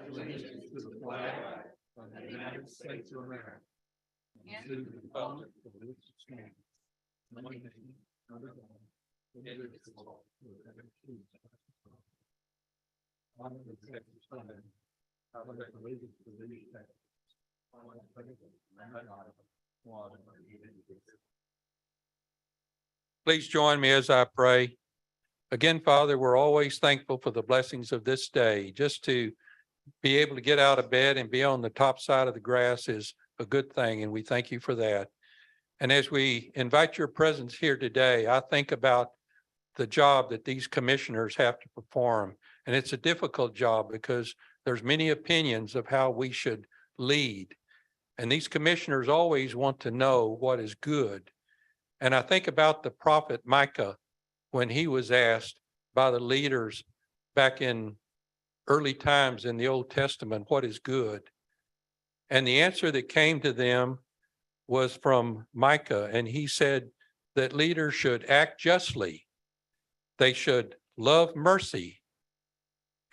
allegiance to the flag of the United States of America, and to the republic for which it stands, one nation, under God, indivisible, with liberty and justice for all. Honor the executive flag. I pledge allegiance to these texts. Please join me as I pray. Again, Father, we're always thankful for the blessings of this day. Just to be able to get out of bed and be on the top side of the grass is a good thing, and we thank you for that. And as we invite your presence here today, I think about the job that these commissioners have to perform. And it's a difficult job because there's many opinions of how we should lead. And these commissioners always want to know what is good. And I think about the prophet Micah when he was asked by the leaders back in early times in the Old Testament, what is good? And the answer that came to them was from Micah. And he said that leaders should act justly. They should love mercy,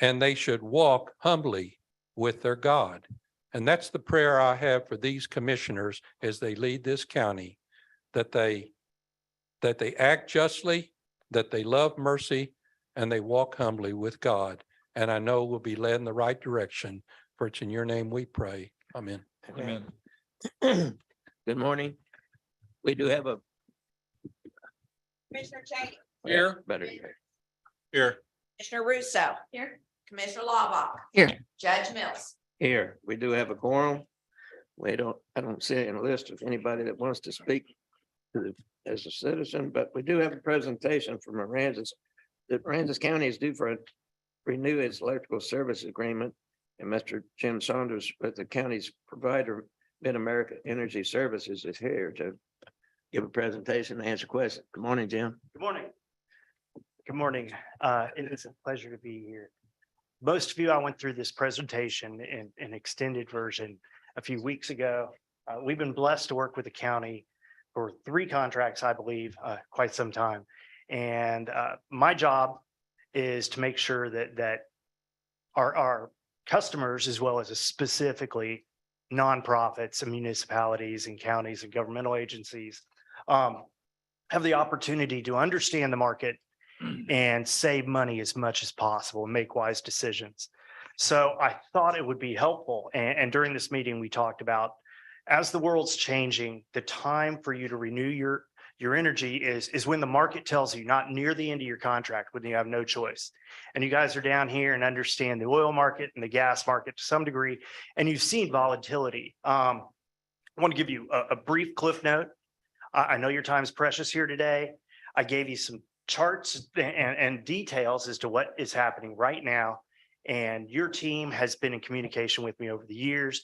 and they should walk humbly with their God. And that's the prayer I have for these commissioners as they lead this county, that they act justly, that they love mercy, and they walk humbly with God. And I know we'll be led in the right direction. For it's in your name we pray. Amen. Amen. Good morning. We do have a. Commissioner Cheney, Here. Better. Here. Commissioner Russo. Here. Commissioner Lavah. Here. Judge Mills. Here, we do have a quorum. I don't see any list of anybody that wants to speak as a citizen, but we do have a presentation from Aransas. That Aransas County is due for renew its electrical service agreement. And Mr. Jim Saunders with the county's provider, Mid-America Energy Services, is here to give a presentation and answer questions. Good morning, Jim. Good morning. Good morning. It is a pleasure to be here. Most of you, I went through this presentation in an extended version a few weeks ago. We've been blessed to work with the county for 3 contracts, I believe, quite some time. And my job is to make sure that our customers, as well as specifically nonprofits and municipalities and counties and governmental agencies, have the opportunity to understand the market and save money as much as possible and make wise decisions. So I thought it would be helpful. And during this meeting, we talked about, as the world's changing, the time for you to renew your energy is when the market tells you, not near the end of your contract, when you have no choice. And you guys are down here and understand the oil market and the gas market to some degree, and you've seen volatility. I want to give you a brief cliff note. I know your time is precious here today. I gave you some charts and details as to what is happening right now. And your team has been in communication with me over the years.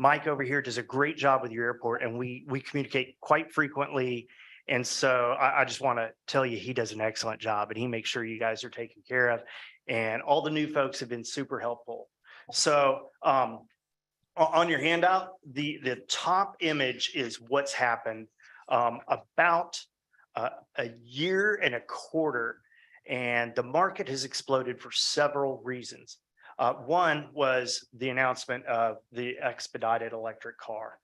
Mike over here does a great job with your airport, and we communicate quite frequently. And so I just want to tell you, he does an excellent job, and he makes sure you guys are taken care of. And all the new folks have been super helpful. So on your handout, the top image is what's happened about a year and a quarter, and the market has exploded for several reasons. One was the announcement of the expedited electric car.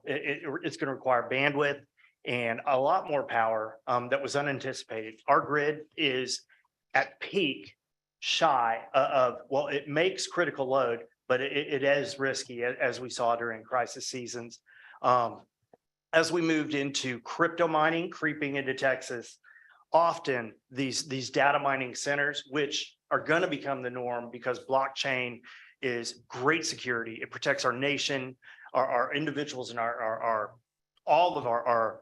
It's going to require bandwidth and a lot more power that was unanticipated. Our grid is at peak shy of, well, it makes critical load, but it is risky, as we saw during crisis seasons. As we moved into crypto mining, creeping into Texas, often these data mining centers, which are going to become the norm because blockchain is great security. It protects our nation, our individuals, and all of our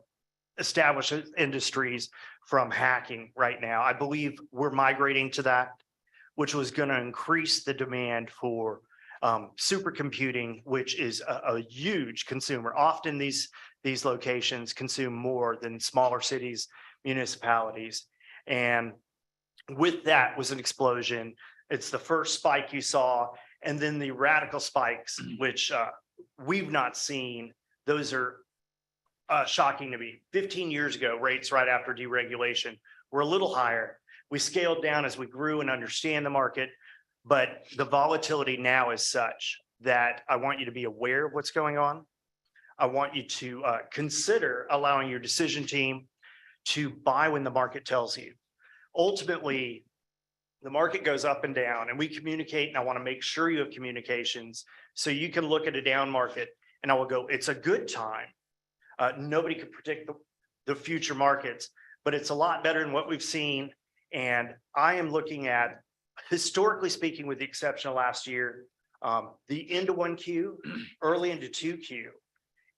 established industries from hacking right now. I believe we're migrating to that, which was going to increase the demand for supercomputing, which is a huge consumer. Often these locations consume more than smaller cities, municipalities. And with that was an explosion. It's the first spike you saw, and then the radical spikes, which we've not seen. Those are shocking to me. 15 years ago, rates right after deregulation were a little higher. We scaled down as we grew and understand the market. But the volatility now is such that I want you to be aware of what's going on. I want you to consider allowing your decision team to buy when the market tells you. Ultimately, the market goes up and down and we communicate, and I want to make sure you have communications so you can look at a down market and I will go, it's a good time. Nobody could predict the future markets, but it's a lot better than what we've seen. And I am looking at, historically speaking, with the exception of last year, the into 1Q, early into 2Q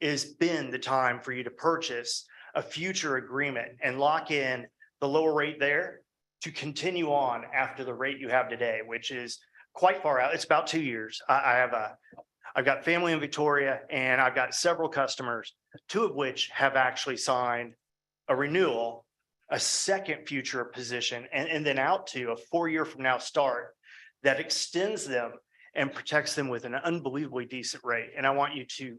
has been the time for you to purchase a future agreement and lock in the lower rate there to continue on after the rate you have today, which is quite far out. It's about 2 years. I've got family in Victoria and I've got several customers, two of which have actually signed a renewal, a second future position, and then out to a 4-year from now start that extends them and protects them with an unbelievably decent rate. And I want you to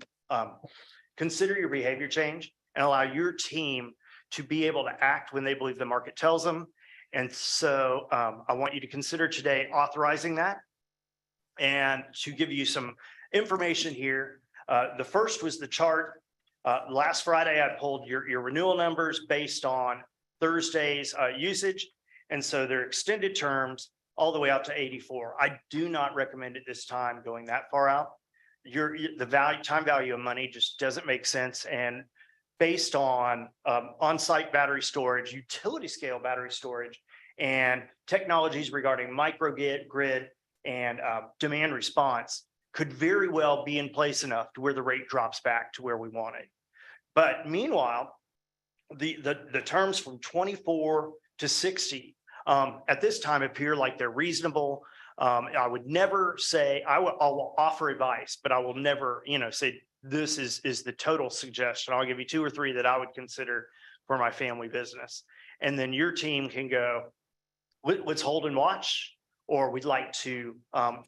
consider your behavior change and allow your team to be able to act when they believe the market tells them. And so I want you to consider today authorizing that. And to give you some information here, the first was the chart. Last Friday, I pulled your renewal numbers based on Thursday's usage. And so they're extended terms all the way out to 84. I do not recommend at this time going that far out. The time value of money just doesn't make sense. And based on on-site battery storage, utility scale battery storage, and technologies regarding microgrid and demand response could very well be in place enough to where the rate drops back to where we want it. But meanwhile, the terms from 24 to 60 at this time appear like they're reasonable. I would never say, I'll offer advice, but I will never, say this is the total suggestion. I'll give you 2 or 3 that I would consider for my family business. And then your team can go, let's hold and watch, or we'd like to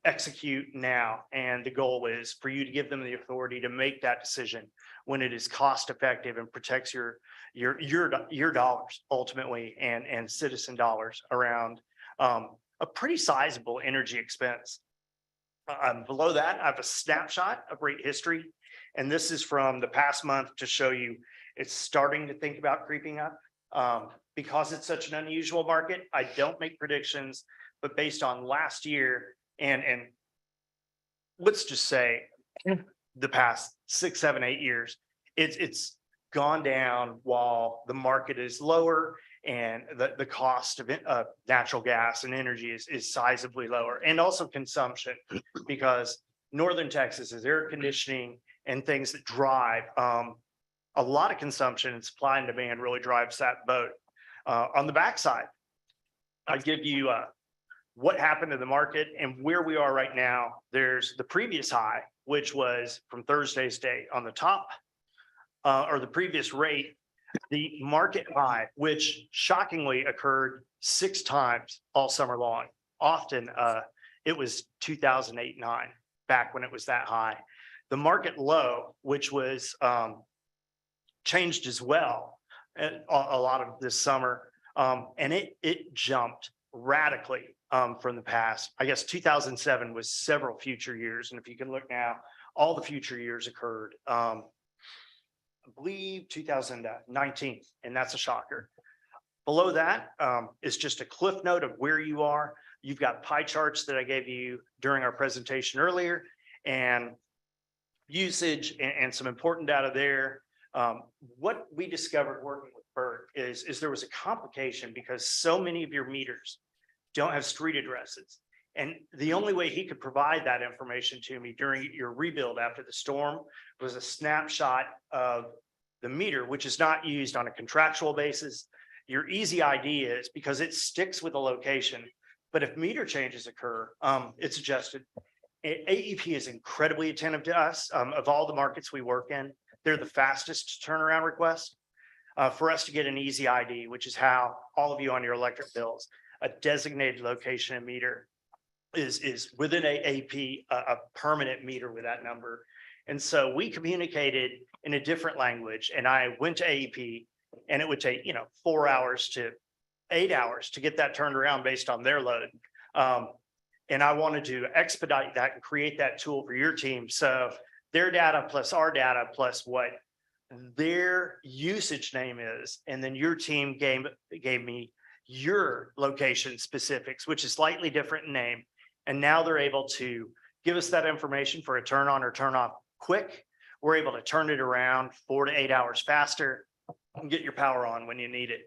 execute now. And the goal is for you to give them the authority to make that decision when it is cost effective and protects your dollars ultimately, and citizen dollars around a pretty sizable energy expense. Below that, I have a snapshot of rate history. And this is from the past month to show you it's starting to think about creeping up. Because it's such an unusual market, I don't make predictions, but based on last year and let's just say the past 6, 7, 8 years, it's gone down while the market is lower and the cost of natural gas and energy is sizably lower, and also consumption, because Northern Texas is air conditioning and things that drive a lot of consumption, and supply and demand really drives that boat. On the backside, I give you what happened to the market and where we are right now. There's the previous high, which was from Thursday's date on the top, or the previous rate, the market high, which shockingly occurred 6 times all summer long. Often it was 2008-9, back when it was that high. The market low, which was changed as well a lot of this summer, and it jumped radically from the past. I guess 2007 was several future years, and if you can look now, all the future years occurred. I believe 2019, and that's a shocker. Below that is just a cliff note of where you are. You've got pie charts that I gave you during our presentation earlier, and usage and some important data there. What we discovered working with Bert is there was a complication because so many of your meters don't have street addresses. And the only way he could provide that information to me during your rebuild after the storm was a snapshot of the meter, which is not used on a contractual basis. Your easy ID is because it sticks with a location, but if meter changes occur, it's adjusted. AEP is incredibly attentive to us. Of all the markets we work in, they're the fastest turnaround request for us to get an easy ID, which is how all of you on your electric bills, a designated location and meter is within AEP, a permanent meter with that number. And so we communicated in a different language, and I went to AEP, and it would take 4 hours to 8 hours to get that turned around based on their load. And I wanted to expedite that and create that tool for your team. So their data plus our data plus what their usage name is. And then your team gave me your location specifics, which is slightly different in name. And now they're able to give us that information for a turn on or turn off quick. We're able to turn it around 4 to 8 hours faster and get your power on when you need it.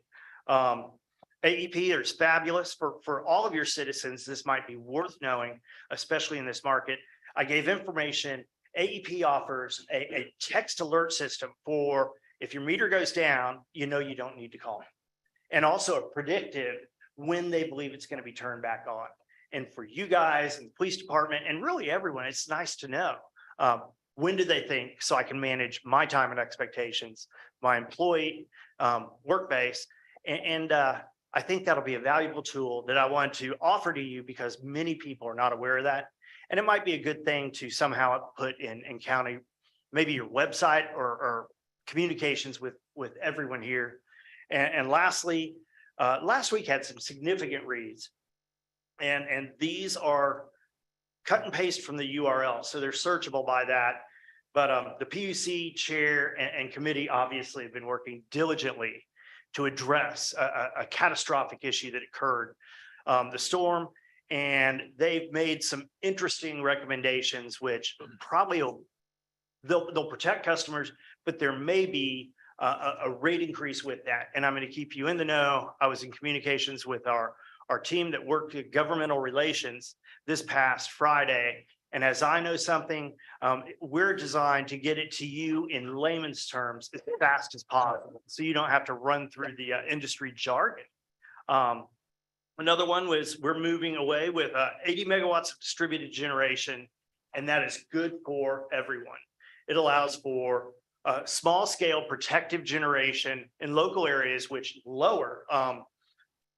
AEP is fabulous for all of your citizens. This might be worth knowing, especially in this market. I gave information. AEP offers a text alert system for if your meter goes down, you know you don't need to call. And also a predictive when they believe it's going to be turned back on. And for you guys and the police department and really everyone, it's nice to know when do they think so I can manage my time and expectations, my employee work base. And I think that'll be a valuable tool that I want to offer to you because many people are not aware of that. And it might be a good thing to somehow put in county, maybe your website or communications with everyone here. And lastly, last week had some significant reads. And these are cut and paste from the URL. So they're searchable by that. But the PUC chair and committee obviously have been working diligently to address a catastrophic issue that occurred, the storm. And they've made some interesting recommendations, which probably they'll protect customers, but there may be a rate increase with that. And I'm going to keep you in the know. I was in communications with our team that worked at governmental relations this past Friday. And as I know something, we're designed to get it to you in layman's terms as fast as possible. So you don't have to run through the industry jargon. Another one was we're moving away with 80 megawatts of distributed generation, and that is good for everyone. It allows for small scale protective generation in local areas, which lower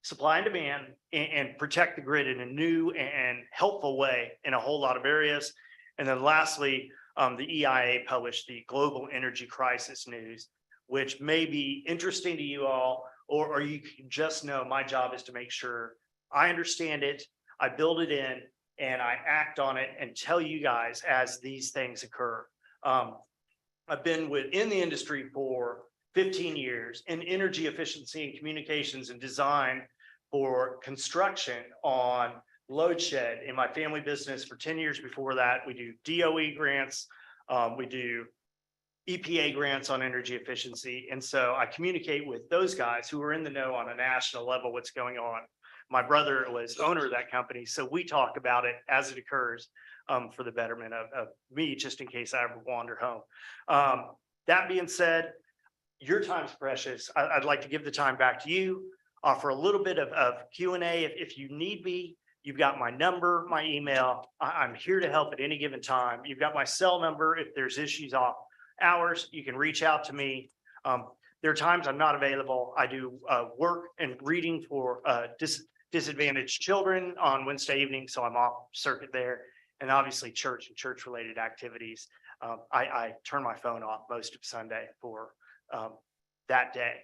supply and demand and protect the grid in a new and helpful way in a whole lot of areas. And then lastly, the EIA published the Global Energy Crisis News, which may be interesting to you all, or you can just know my job is to make sure I understand it, I build it in, and I act on it and tell you guys as these things occur. I've been in the industry for 15 years in energy efficiency and communications and design for construction on load shed in my family business for 10 years. Before that, we do DOE grants, we do EPA grants on energy efficiency. And so I communicate with those guys who are in the know on a national level, what's going on. My brother was owner of that company. So we talk about it as it occurs for the betterment of me, just in case I ever wander home. That being said, your time's precious. I'd like to give the time back to you, offer a little bit of Q&A if you need me. You've got my number, my email. I'm here to help at any given time. You've got my cell number. If there's issues off hours, you can reach out to me. There are times I'm not available. I do work and reading for disadvantaged children on Wednesday evening, so I'm off circuit there. And obviously church and church related activities. I turn my phone off most of Sunday for that day.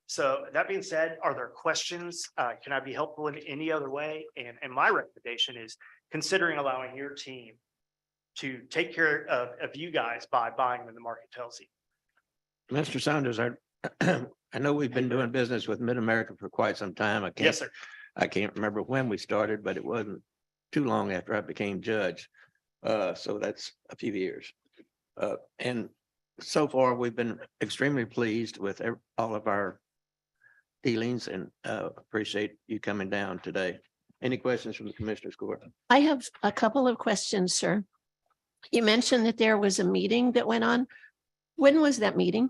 So that being said, are there questions? Can I be helpful in any other way? And my recommendation is considering allowing your team to take care of you guys by buying when the market tells you. Mr. Saunders, I know we've been doing business with Mid-America for quite some time. Yes, sir. I can't remember when we started, but it wasn't too long after I became judge. So that's a few years. And so far, we've been extremely pleased with all of our dealings and appreciate you coming down today. Any questions from the Commissioner's Court? I have a couple of questions, sir. You mentioned that there was a meeting that went on. When was that meeting?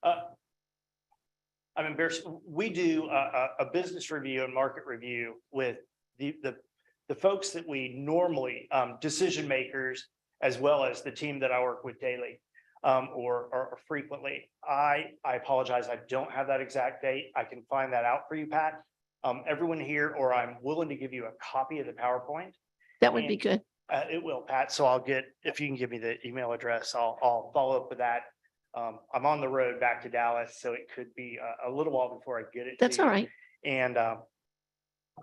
I'm embarrassed. We do a business review and market review with the folks that we normally, decision makers, as well as the team that I work with daily or frequently. I apologize. I don't have that exact date. I can find that out for you, Pat. Everyone here, or I'm willing to give you a copy of the PowerPoint. That would be good. It will, Pat. So I'll get, if you can give me the email address, I'll follow up with that. I'm on the road back to Dallas, so it could be a little while before I get it. That's all right. And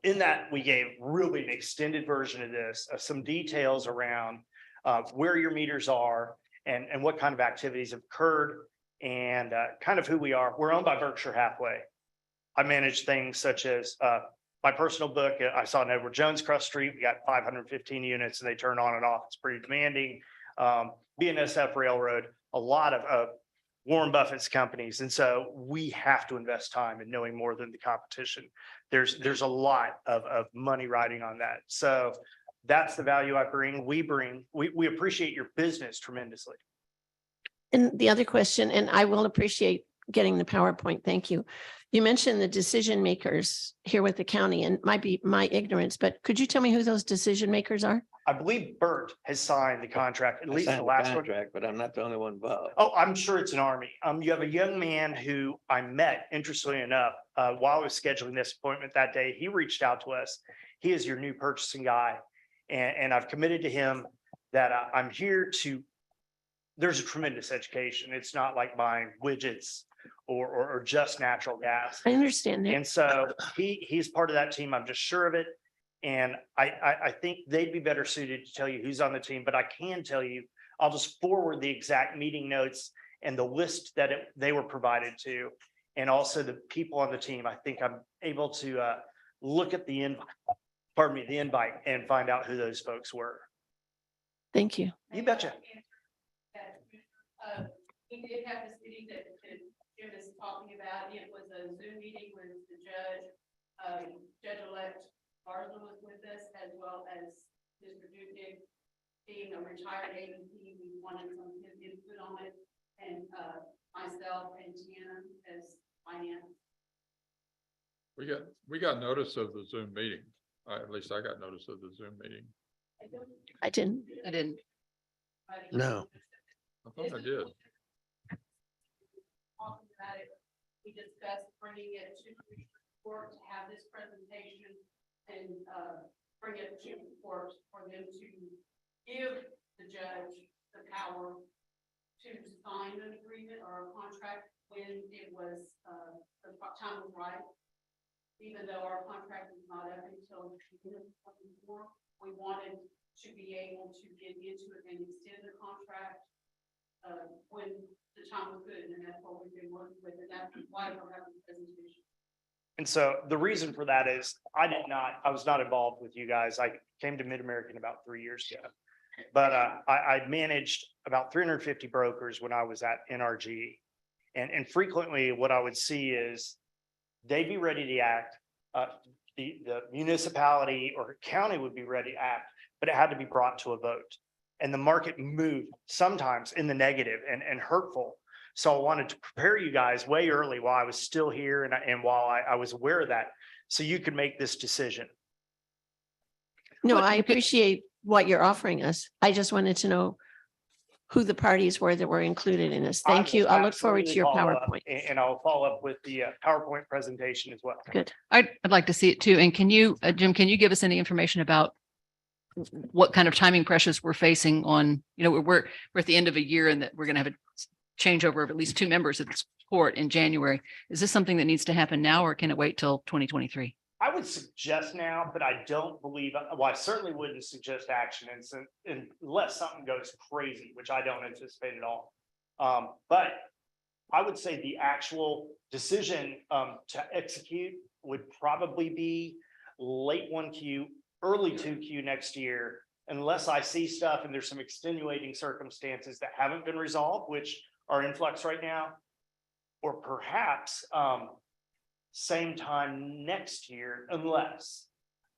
In that, we gave really an extended version of this, of some details around where your meters are and what kind of activities have occurred and kind of who we are. We're owned by Berkshire Hathaway. I manage things such as my personal book. I saw in Edward Jones Cross Street, we got 515 units and they turn on and off. It's pretty demanding. BNSF Railroad, a lot of Warren Buffett's companies. And so we have to invest time in knowing more than the competition. There's a lot of money riding on that. So that's the value I bring. We appreciate your business tremendously. And the other question, and I will appreciate getting the PowerPoint. Thank you. You mentioned the decision makers here with the county, and might be my ignorance, but could you tell me who those decision makers are? I believe Bert has signed the contract, at I least signed the the last one. contract, but I'm not the only one involved. Oh, I'm sure it's an army. You have a young man who I met, interestingly enough, while I was scheduling this appointment that day. He reached out to us. He is your new purchasing guy. And I've committed to him that I'm here to, there's a tremendous education. It's not like buying widgets or just natural gas. I understand that. And so he's part of that team. I'm just sure of it. And I think they'd be better suited to tell you who's on the team, but I can tell you, I'll just forward the exact meeting notes and the list that they were provided to. And also the people on the team. I think I'm able to look at the invite and find out who those folks were. Thank you. You betcha. We did have this meeting that Jim is talking about. It was a Zoom meeting with the Judge-elect Barslow was with us, as well as Mr. Dupnick, being a retired AVP. We wanted some of his input on it, and myself and Tiana as finance. We got notice of the Zoom meeting. At least I got notice of the Zoom meeting. I didn't. No. I thought I did. Talking about it, we discussed bringing it to court to have this presentation and bring it to court for them to give the judge the power to sign an agreement or a contract when it was the time was right. Even though our contract is not up until June 24, we wanted to be able to get into it and extend the contract when the time was good, and that's what we've been working with, and that's why we're having the presentation. And so the reason for that is I was not involved with you guys. I came to Mid-American about 3 years ago. But I managed about 350 brokers when I was at NRG. And frequently what I would see is they'd be ready to act. The municipality or county would be ready to act, but it had to be brought to a vote. And the market moved sometimes in the negative and hurtful. So I wanted to prepare you guys way early while I was still here and while I was aware of that, so you could make this decision. No, I appreciate what you're offering us. I just wanted to know who the parties were that were included in this. Thank you. I'll look forward to your PowerPoint. And I'll follow up with the PowerPoint presentation as well. Good. I'd like to see it too. And can you, Jim, can you give us any information about what kind of timing pressures we're facing on, we're at the end of a year and that we're going to have a changeover of at least 2 members of this court in January. Is this something that needs to happen now, or can it wait till 2023? I would suggest now, but I don't believe, well, I certainly wouldn't suggest action unless something goes crazy, which I don't anticipate at all. But I would say the actual decision to execute would probably be late 1Q, early 2Q next year, unless I see stuff and there's some extenuating circumstances that haven't been resolved, which are in flux right now, or perhaps same time next year, unless.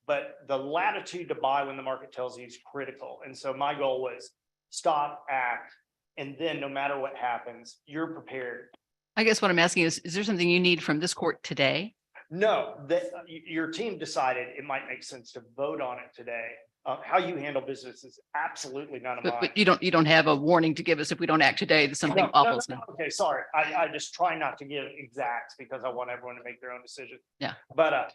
But the latitude to buy when the market tells you is critical. And so my goal was stop, act, and then no matter what happens, you're prepared. I guess what I'm asking is there something you need from this court today? No, that your team decided it might make sense to vote on it today. How you handle business is absolutely none of mine. But you don't have a warning to give us if we don't act today, that something No, awful is going to. Okay, sorry. I just try not to give exacts because I want everyone to make their own decision. Yeah. But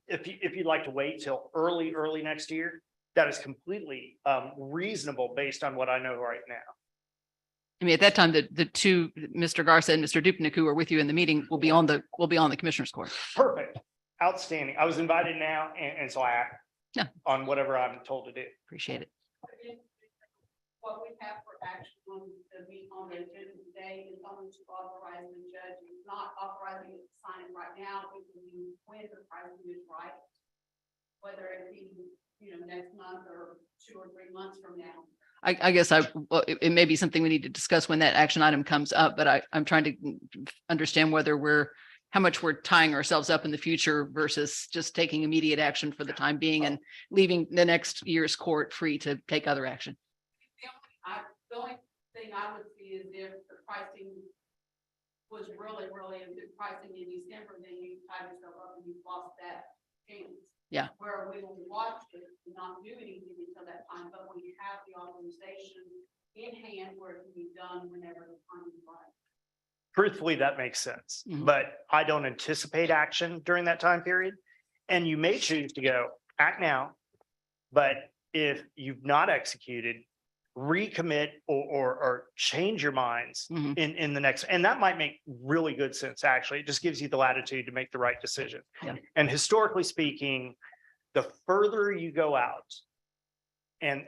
if you'd like to wait till early next year, that is completely reasonable based on what I know right now. I mean, at that time, the two, Mr. Garza and Mr. Dupnick, who were with you in the meeting, will be on the commissioner's court. Perfect. outstanding. I was invited now and so I act Yeah. on whatever I'm told to do. Appreciate it. What we have for action on the agenda today is only to authorize the judge, He's not authorizing it to sign it right now, it will be when the pricing is right. Whether it be, next month or 2 or 3 months from now. I guess well, it may be something we need to discuss when that action item comes up, but I'm trying to understand whether how much we're tying ourselves up in the future versus just taking immediate action for the time being and leaving the next year's court free to take other action. The only thing I would see is if the pricing was really a good pricing in December, then you tie yourself up and you've lost that chance. Yeah. Where we will watch it and not do anything until that time, but we have the authorization in hand where it can be done whenever the time is right. Truthfully, that makes sense, Mhm. but I don't anticipate action during that time period. And you may choose to go act now, but if you've not executed, recommit or change your minds Mhm. in the next, and that might make really good sense, actually. It just gives you the latitude to make the right decision. Yeah. And historically speaking, the further you go out and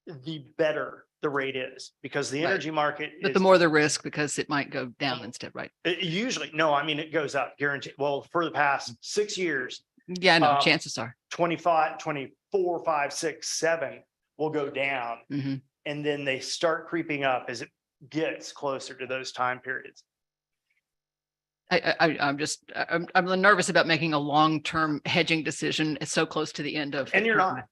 the better the rate is, because the Right. energy market But is the more the risk because it might go down instead, right? usually, no, I mean, it goes up, guaranteed. Well, for the past 6 years, Yeah, no, Um, chances are. 25, 24, 5, 6, 7 will go down. Mhm. And then they start creeping up as it gets closer to those time periods. I'm nervous about making a long-term hedging decision. It's so close to the end of. And you're the- not.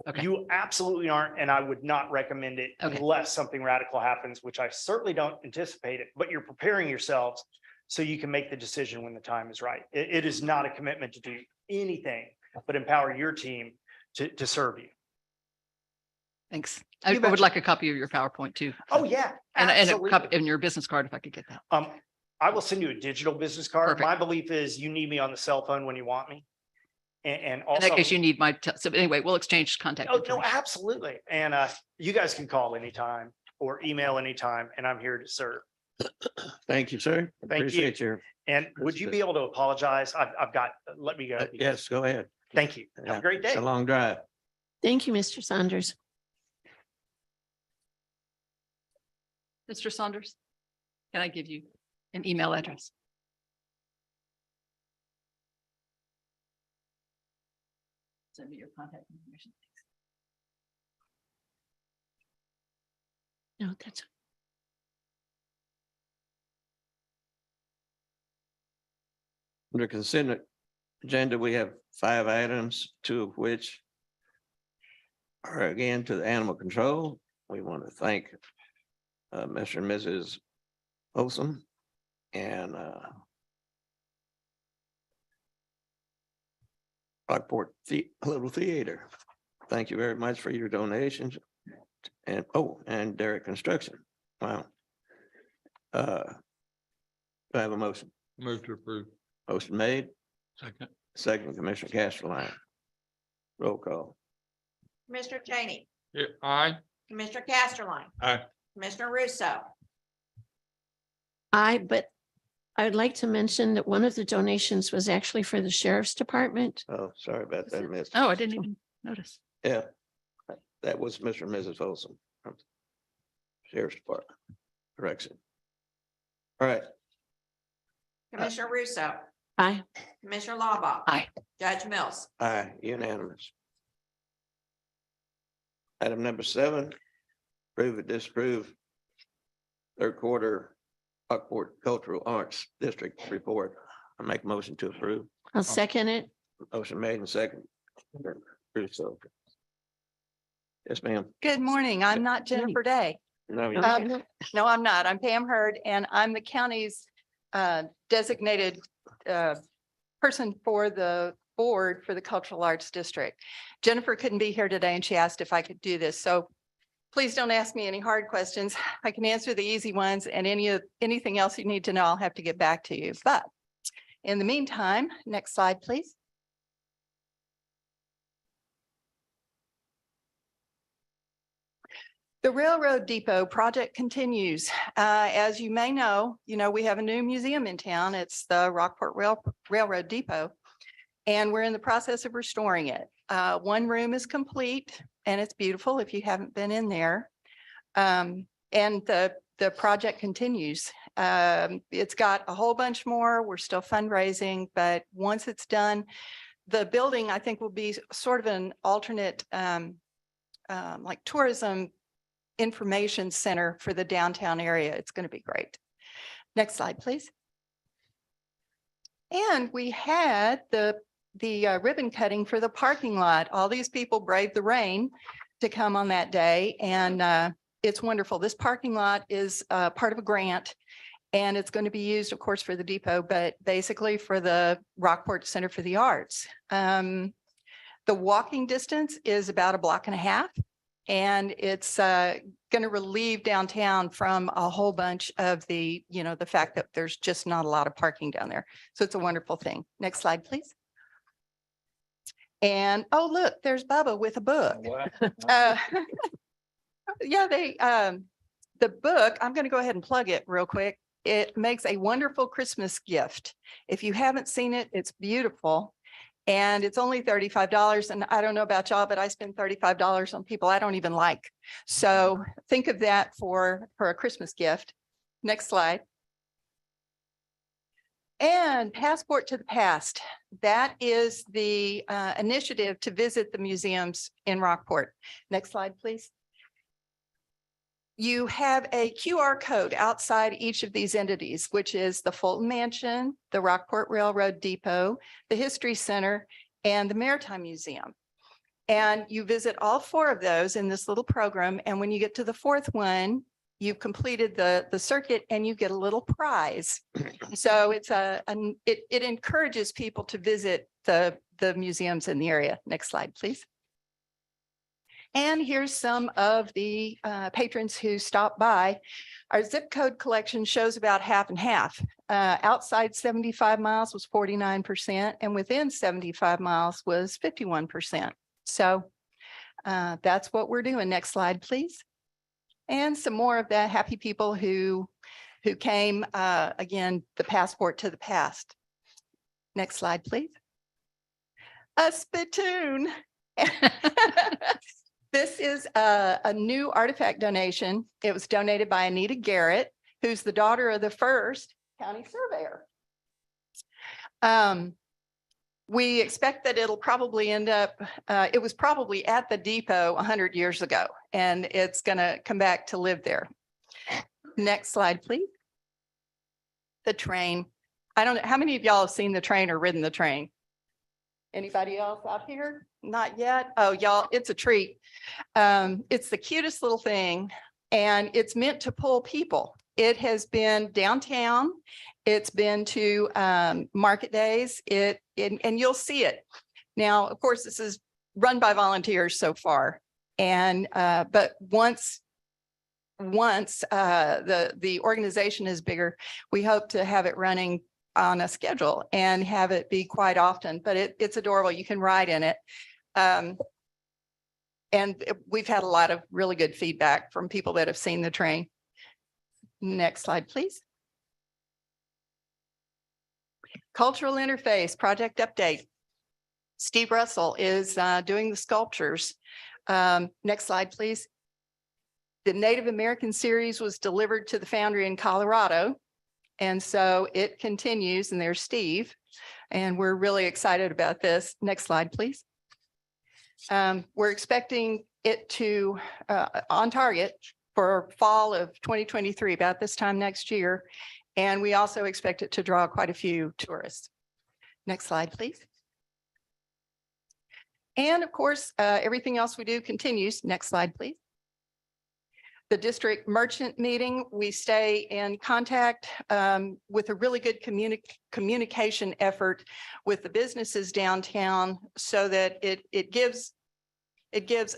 Okay. You absolutely aren't, and I would not recommend it Okay. unless something radical happens, which I certainly don't anticipate it, but you're preparing yourselves so you can make the decision when the time is right. It is not a commitment to do anything but empower your team to serve you. Thanks. I You would betcha. like a copy of your PowerPoint too. Oh, yeah. And a absolutely. copy and your business card if I could get that. I will send you a digital business card. Perfect. My belief is you need me on the cell phone when you want me. And In also. that case, you need so anyway, we'll exchange contact. Oh, no, information. absolutely. And you guys can call anytime or email anytime, and I'm here to serve. Thank you, sir. Thank you. Appreciate your, And would you be able to apologize? I've got, let me go. yes, go ahead. Thank you. Have a great It's day. a long drive. Thank you, Mr. Saunders. Mr. Saunders, can I give you an email address? Send me your contact information. No, that's, Under consent agenda, we have 5 items, 2 of which are again to the animal control. We want to thank Mr. and Mrs. Olson and Rockport Little Theater. Thank you very much for your donations. And and Derek Construction. Wow. Do I have a motion? Move to approve. Motion made, Second. second Commissioner Castleline. Roll call. Commissioner Cheney, Yeah, aye. Commissioner Casterline. Aye. Commissioner Russo, but I would like to mention that one of the donations was actually for the sheriff's department. Oh, sorry about that, Miss. Oh, I didn't even notice. Yeah, that was Mr. and Mrs. Olson. from Sheriff's Department. Correction. All right, Commissioner Russo, Aye. Commissioner Law. Aye. Judge Mills. aye, unanimous. Item number 7, approve or disapprove third quarter Rockport Cultural Arts District report. I make a motion to approve. I'll second it. Motion made and second. Russo. Yes, ma'am. Good morning. I'm not Jennifer Day. No, you- No, I'm not. I'm Pam Hurd, and I'm the county's designated person for the board for the Cultural Arts District. Jennifer couldn't be here today, and she asked if I could do this. So please don't ask me any hard questions. I can answer the easy ones, and anything else you need to know, I'll have to get back to you. But in the meantime, next slide, please. The Railroad Depot project continues. As you may know, we have a new museum in town. It's the Rockport Railroad Depot. and we're in the process of restoring it. One room is complete and it's beautiful if you haven't been in there. And the project continues. It's got a whole bunch more. We're still fundraising, but once it's done, the building, I think, will be sort of an alternate like tourism information center for the downtown area. It's going to be great. Next slide, please. And we had the ribbon cutting for the parking lot. All these people braved the rain to come on that day, and it's wonderful. This parking lot is part of a grant, and it's going to be used, of course, for the depot, but basically for the Rockport Center for the Arts. The walking distance is about 1.5 blocks, and it's going to relieve downtown from a whole bunch of the fact that there's just not a lot of parking down there. So it's a wonderful thing. Next slide, please. And, oh, look, there's Bubba with a book. Yeah, the book, I'm going to go ahead and plug it real quick. It makes a wonderful Christmas gift. If you haven't seen it, it's beautiful. And it's only $35. And I don't know about y'all, but I spend $35 on people I don't even like. So think of that for a Christmas gift. Next slide. And Passport to the Past. That is the initiative to visit the museums in Rockport. Next slide, please. You have a QR code outside each of these entities, which is the Fulton Mansion, the Rockport Railroad Depot, the History Center, and the Maritime Museum. And you visit all 4 of those in this little program. And when you get to the 4th one, you've completed the circuit and you get a little prize. So it's it encourages people to visit the museums in the area. Next slide, please. And here's some of the patrons who stopped by. Our zip code collection shows about half and half. Outside 75 miles was 49%, and within 75 miles was 51%. So that's what we're doing. Next slide, please. And some more of the happy people who came, again, the Passport to the Past. Next slide, please. A spittoon. This is a new artifact donation. It was donated by Anita Garrett, who's the daughter of the first county surveyor. We expect that it'll probably end up, it was probably at the depot 100 years ago, and it's going to come back to live there. Next slide, please. The train. I don't know, how many of y'all have seen the train or ridden the train? Anybody else out here? Not yet. Oh, y'all, it's a treat. It's the cutest little thing, and it's meant to pull people. It has been downtown. It's been to market days. And you'll see it. Now, of course, this is run by volunteers so far. And but once the organization is bigger, we hope to have it running on a schedule and have it be quite often, but it's adorable. You can ride in it. And we've had a lot of really good feedback from people that have seen the train. Next slide, please. Cultural Interface Project Update. Steve Russell is doing the sculptures. Next slide, please. The Native American series was delivered to the foundry in Colorado. And so it continues, and there's Steve, and we're really excited about this. Next slide, please. We're expecting it to, on target for fall of 2023, about this time next year. And we also expect it to draw quite a few tourists. Next slide, please. And of course, everything else we do continues. Next slide, please. The district merchant meeting, we stay in contact with a really good communication effort with the businesses downtown, so that it gives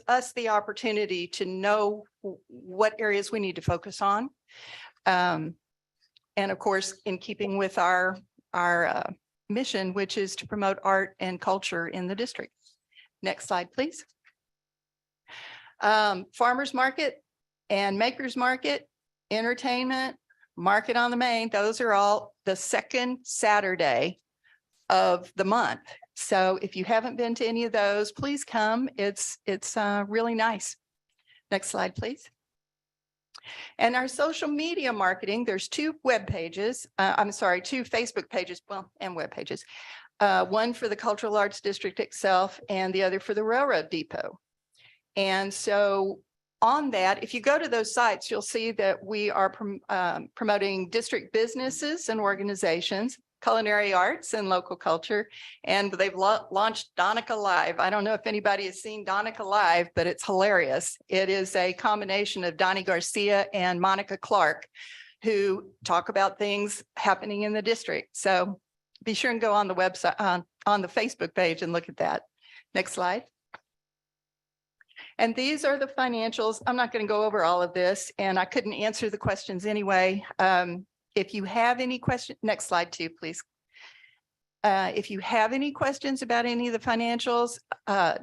us the opportunity to know what areas we need to focus on. And of course, in keeping with our mission, which is to promote art and culture in the district. Next slide, please. Farmers market and makers market, entertainment, market on the Main. Those are all the second Saturday of the month. So if you haven't been to any of those, please come. It's really nice. Next slide, please. And our social media marketing, there's two web pages, two Facebook pages, well, and web pages. One for the Cultural Arts District itself and the other for the Railroad Depot. And so on that, if you go to those sites, you'll see that we are promoting district businesses and organizations, culinary arts and local culture. And they've launched Donica Live. I don't know if anybody has seen Donica Live, but it's hilarious. It is a combination of Donnie Garcia and Monica Clark, who talk about things happening in the district. So be sure and go on the website, on the Facebook page and look at that. Next slide. And these are the financials. I'm not going to go over all of this, and I couldn't answer the questions anyway. If you have any questions, next slide too, please. If you have any questions about any of the financials,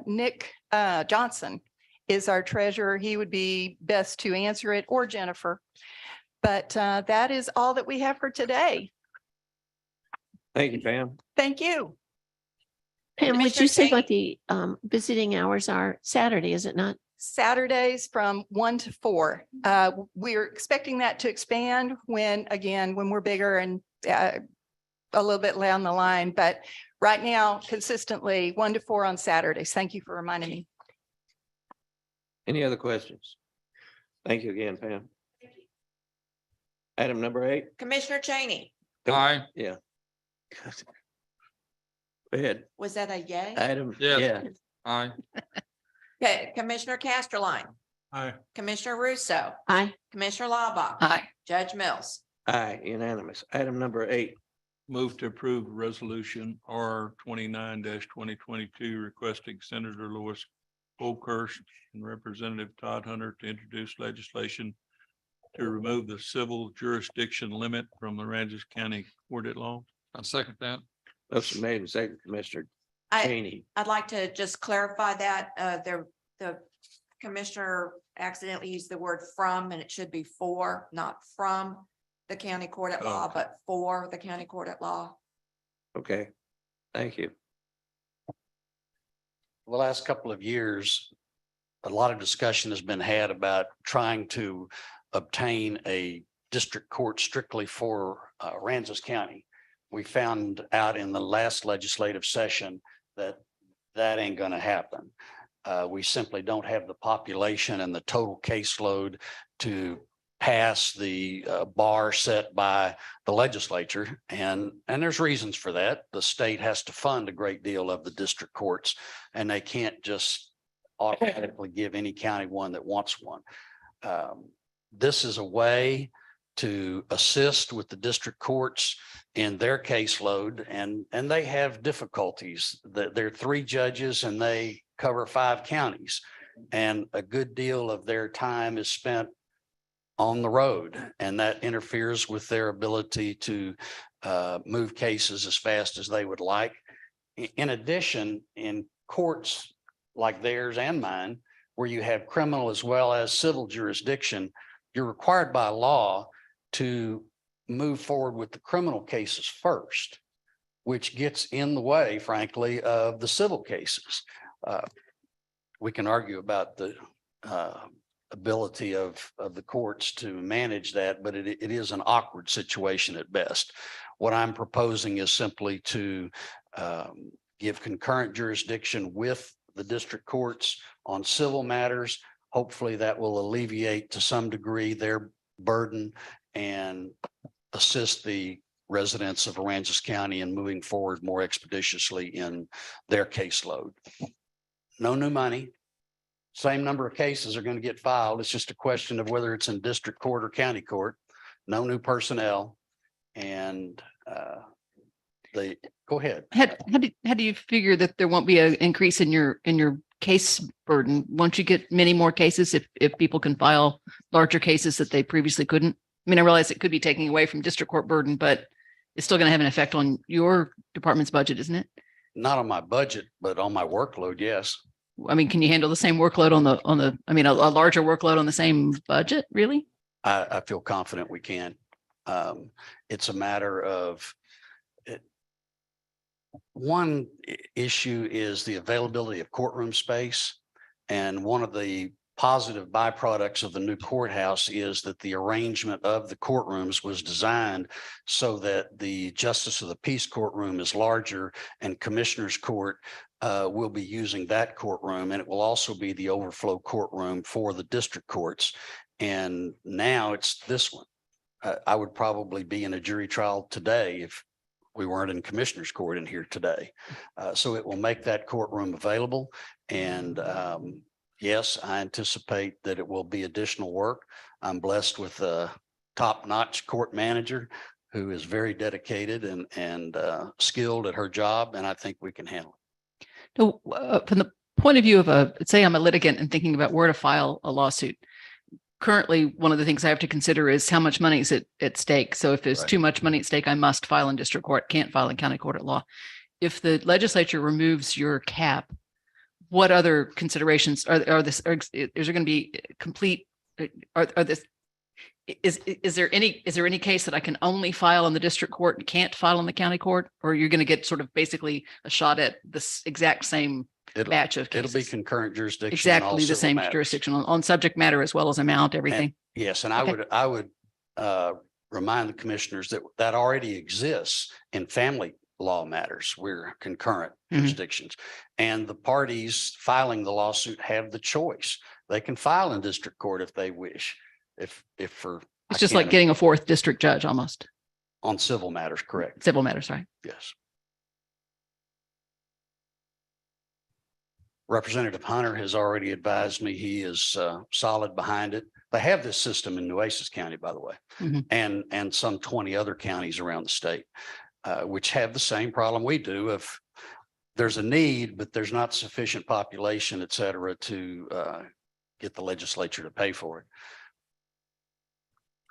Nick Johnson is our treasurer. He would be best to answer it, or Jennifer. But that is all that we have for today. Thank you, Pam. Thank you. Pam, would Commissioner you say what Cheney? the visiting hours are? Saturday, is it not? Saturdays from 1 to 4. We're expecting that to expand when we're bigger and a little bit down the line. But right now, consistently 1 to 4 on Saturdays. Thank you for reminding me. Any other questions? Thank you again, Pam. Item number 8. Commissioner Cheney, Aye. Yeah. Go ahead. was that a yay? Item, Yes. yeah. Aye. Okay, Commissioner Casterline, Aye. Commissioner Russo, Aye. Commissioner Laubach. Aye. Judge Mills. Aye, unanimous. Item number 8. Move to approve resolution R 29-2022 requesting Senator Louis Oakhurst and Representative Todd Hunter to introduce legislation to remove the civil jurisdiction limit from the Aransas County Court at Law. I'll second that. Motion made and second, Commissioner I, Cheney. I'd like to just clarify that, the commissioner accidentally used the word from, and it should be for, not from the county court at law, Okay. but for the county court at law. Okay, thank you. The last couple of years, a lot of discussion has been had about trying to obtain a district court strictly for Aransas County. We found out in the last legislative session that that ain't going to happen. We simply don't have the population and the total caseload to pass the bar set by the legislature. And there's reasons for that. The state has to fund a great deal of the district courts, and they can't just automatically give any county one that wants one. This is a way to assist with the district courts in their caseload, and they have difficulties. There are 3 judges and they cover 5 counties, and a good deal of their time is spent on the road, and that interferes with their ability to move cases as fast as they would like. In addition, in courts like theirs and mine, where you have criminal as well as civil jurisdiction, you're required by law to move forward with the criminal cases first, which gets in the way, frankly, of the civil cases. We can argue about the ability of the courts to manage that, but it is an awkward situation at best. What I'm proposing is simply to give concurrent jurisdiction with the district courts on civil matters. Hopefully that will alleviate to some degree their burden and assist the residents of Aransas County in moving forward more expeditiously in their caseload. No new money. Same number of cases are going to get filed. It's just a question of whether it's in district court or county court. No new personnel. And they go ahead. How do you figure that there won't be an increase in your case burden? Won't you get many more cases if people can file larger cases that they previously couldn't? I mean, I realize it could be taking away from district court burden, but it's still going to have an effect on your department's budget, isn't it? Not on my budget, but on my workload, yes. I mean, can you handle the same workload a larger workload on the same budget, really? I feel confident we can. It's a matter of One issue is the availability of courtroom space. And one of the positive byproducts of the new courthouse is that the arrangement of the courtrooms was designed so that the Justice of the Peace courtroom is larger and Commissioners Court will be using that courtroom, and it will also be the overflow courtroom for the district courts. And now it's this one. I would probably be in a jury trial today if we weren't in Commissioners Court in here today. So it will make that courtroom available. And yes, I anticipate that it will be additional work. I'm blessed with a top-notch court manager who is very dedicated and skilled at her job, and I think we can handle it. So, from the point of view of say I'm a litigant and thinking about where to file a lawsuit. Currently, one of the things I have to consider is how much money is at stake. So if there's Right. too much money at stake, I must file in district court, can't file in county court at law. If the legislature removes your cap, what other considerations are this, is there going to be complete, are this, is there any case that I can only file in the district court and can't file in the county court? Or you're going to get sort of basically a shot at this exact same batch of It'll be cases? concurrent jurisdiction. in all Exactly the civil same matters. jurisdiction on subject matter as well as amount, everything. Yes, and Okay. I would remind the commissioners that that already exists in family law matters. We're concurrent Mhm. jurisdictions. And the parties filing the lawsuit have the choice. They can file in district court if they wish. If for. I It's just like can't- getting a fourth district judge almost, On civil matters, correct? civil matters, right? Yes. Representative Hunter has already advised me he is solid behind it. They have this system in Nueces County, by the way, Mhm. and some 20 other counties around the state, which have the same problem we do. If there's a need, but there's not sufficient population, et cetera, to get the legislature to pay for it.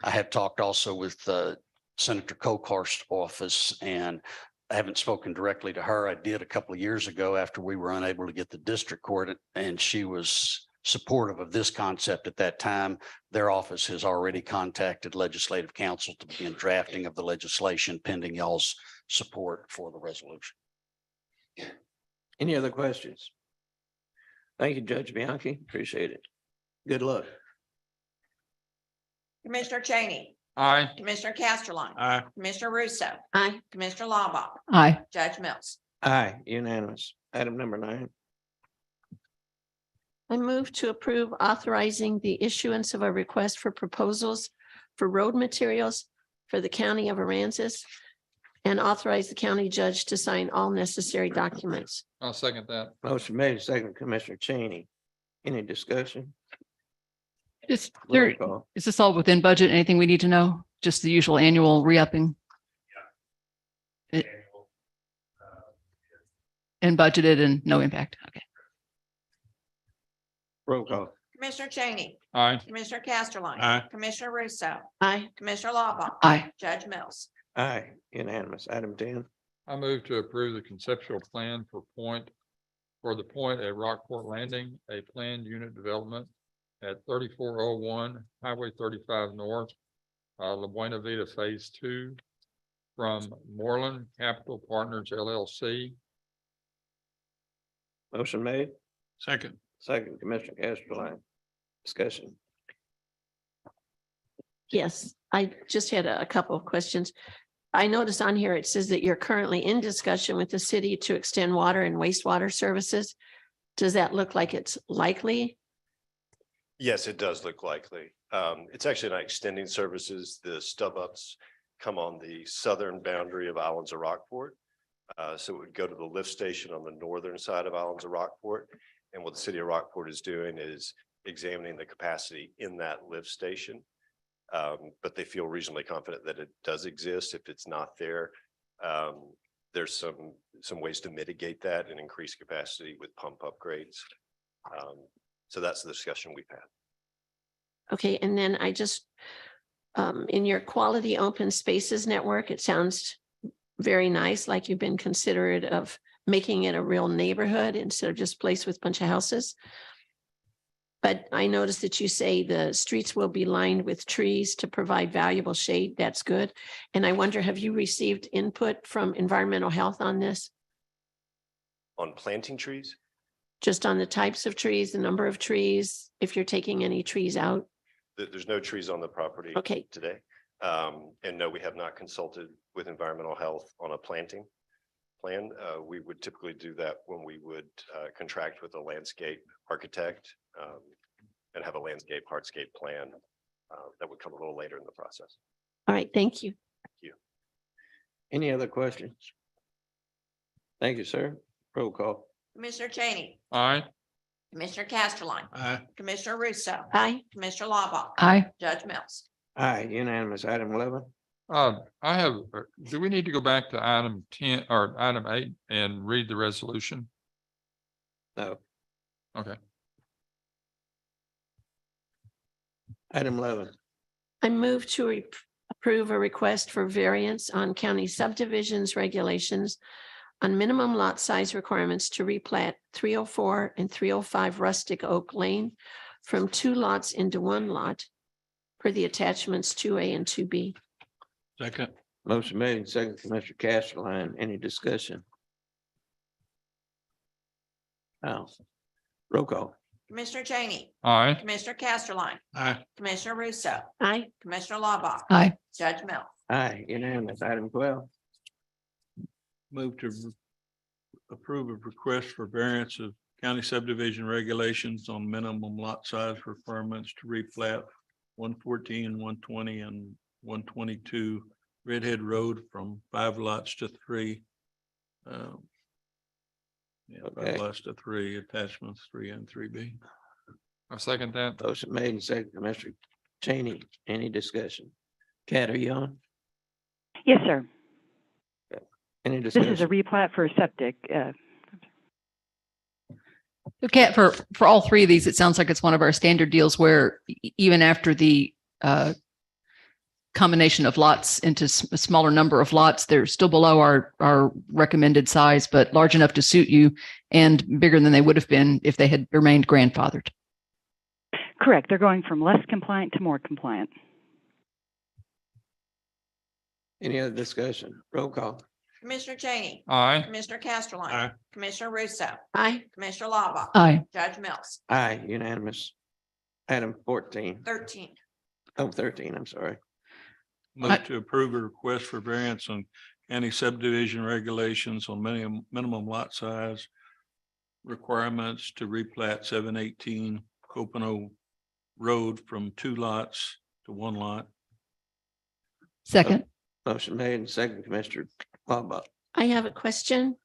I have talked also with Senator Kokar's office, and I haven't spoken directly to her. I did a couple of years ago after we were unable to get the district court, and she was supportive of this concept at that time. Their office has already contacted legislative council to begin drafting of the legislation pending y'all's support for the resolution. Any other questions? Thank you, Judge Bianchi. Appreciate it. Good luck. Commissioner Cheney, Aye. Commissioner Casterline, Aye. Commissioner Russo, Aye. Commissioner Lombard, Aye. Judge Mills. Aye, unanimous. Item number 9. I move to approve authorizing the issuance of a request for proposals for road materials for the county of Aransas and authorize the county judge to sign all necessary documents. I'll second that. Motion made, second, Commissioner Cheney. Any discussion? Is Roll there, call. is this all within budget? Anything we need to know? Just the usual annual re-upping? And budgeted and no impact. Okay. Roll call. Commissioner Cheney, Aye. Commissioner Casterline. Aye. Commissioner Russo, Aye. Commissioner Lombard. Aye. Judge Mills. Aye, unanimous. Item 10. I move to approve the conceptual plan for the point at Rockport Landing, a planned unit development at 3401 Highway 35 North, La Buena Vita Phase 2 from Moreland Capital Partners LLC. Motion made, Second. second, Commissioner Casterline. Discussion. Yes, I just had a couple of questions. I noticed on here, it says that you're currently in discussion with the city to extend water and wastewater services. Does that look like it's likely? Yes, it does look likely. It's actually not extending services. The stub ups come on the southern boundary of Islands of Rockport. So it would go to the lift station on the northern side of Islands of Rockport. And what the city of Rockport is doing is examining the capacity in that lift station. But they feel reasonably confident that it does exist. If it's not there, there's some ways to mitigate that and increase capacity with pump upgrades. So that's the discussion we've had. Okay, and then I just, in your quality open spaces network, it sounds very nice, like you've been considerate of making it a real neighborhood instead of just a place with a bunch of houses. But I noticed that you say the streets will be lined with trees to provide valuable shade. That's good. And I wonder, have you received input from environmental health on this? On planting trees, Just on the types of trees, the number of trees, if you're taking any trees out? there's no trees on the property Okay, today. And no, we have not consulted with environmental health on a planting plan. We would typically do that when we would contract with a landscape architect and have a landscape hardscape plan that would come a little later in the process. all right, thank you. Any other questions? Thank you, sir. Roll call. Commissioner Cheney, Aye. Commissioner Casterline, Aye. Commissioner Russo, Aye. Commissioner Lawbach, Aye. Judge Mills. Aye, unanimous. Item 11. I have, do we need to go back to item 10 or item 8 and read the resolution? No. Okay. Item 11. I move to approve a request for variance on county subdivisions regulations on minimum lot size requirements to replat 304 and 305 Rustic Oak Lane from 2 lots into 1 lot per the attachments 2A and 2B. Second. Motion made and second, Commissioner Castelline. Any discussion? No. Roll call. Commissioner Cheney, Aye. Commissioner Casterline, Aye. Commissioner Russo, Aye. Commissioner Lawbach, Aye. Judge Mills. Aye, unanimous. Item 12. Move to approve a request for variance of county subdivision regulations on minimum lot size requirements to replat 114, 120, and 122 Redhead Road from 5 lots to 3. Okay. 5 lots to 3, attachments 3 and 3B. I second that. Motion made and second, Commissioner Cheney. Any discussion? Kat, are you on? Yes, sir. Any This is a discussion? replat for septic. Okay, for all 3 of these, it sounds like it's one of our standard deals where even after the combination of lots into a smaller number of lots, they're still below our recommended size, but large enough to suit you and bigger than they would have been if they had remained grandfathered. Correct. They're going from less compliant to more compliant. Any other discussion? Roll call. Commissioner Cheney, Aye. Commissioner Casterline, Aye. Commissioner Russo, Aye. Commissioner Lawbach, Aye. Judge Mills. Aye, unanimous. Item 14. 13. Oh, 13, I'm sorry. Move to approve a request for variance on county subdivision regulations on minimum lot size requirements to replat 718 Copano Road from 2 lots to 1 lot. Second. Motion made and second, Commissioner Lawbach. I have a question.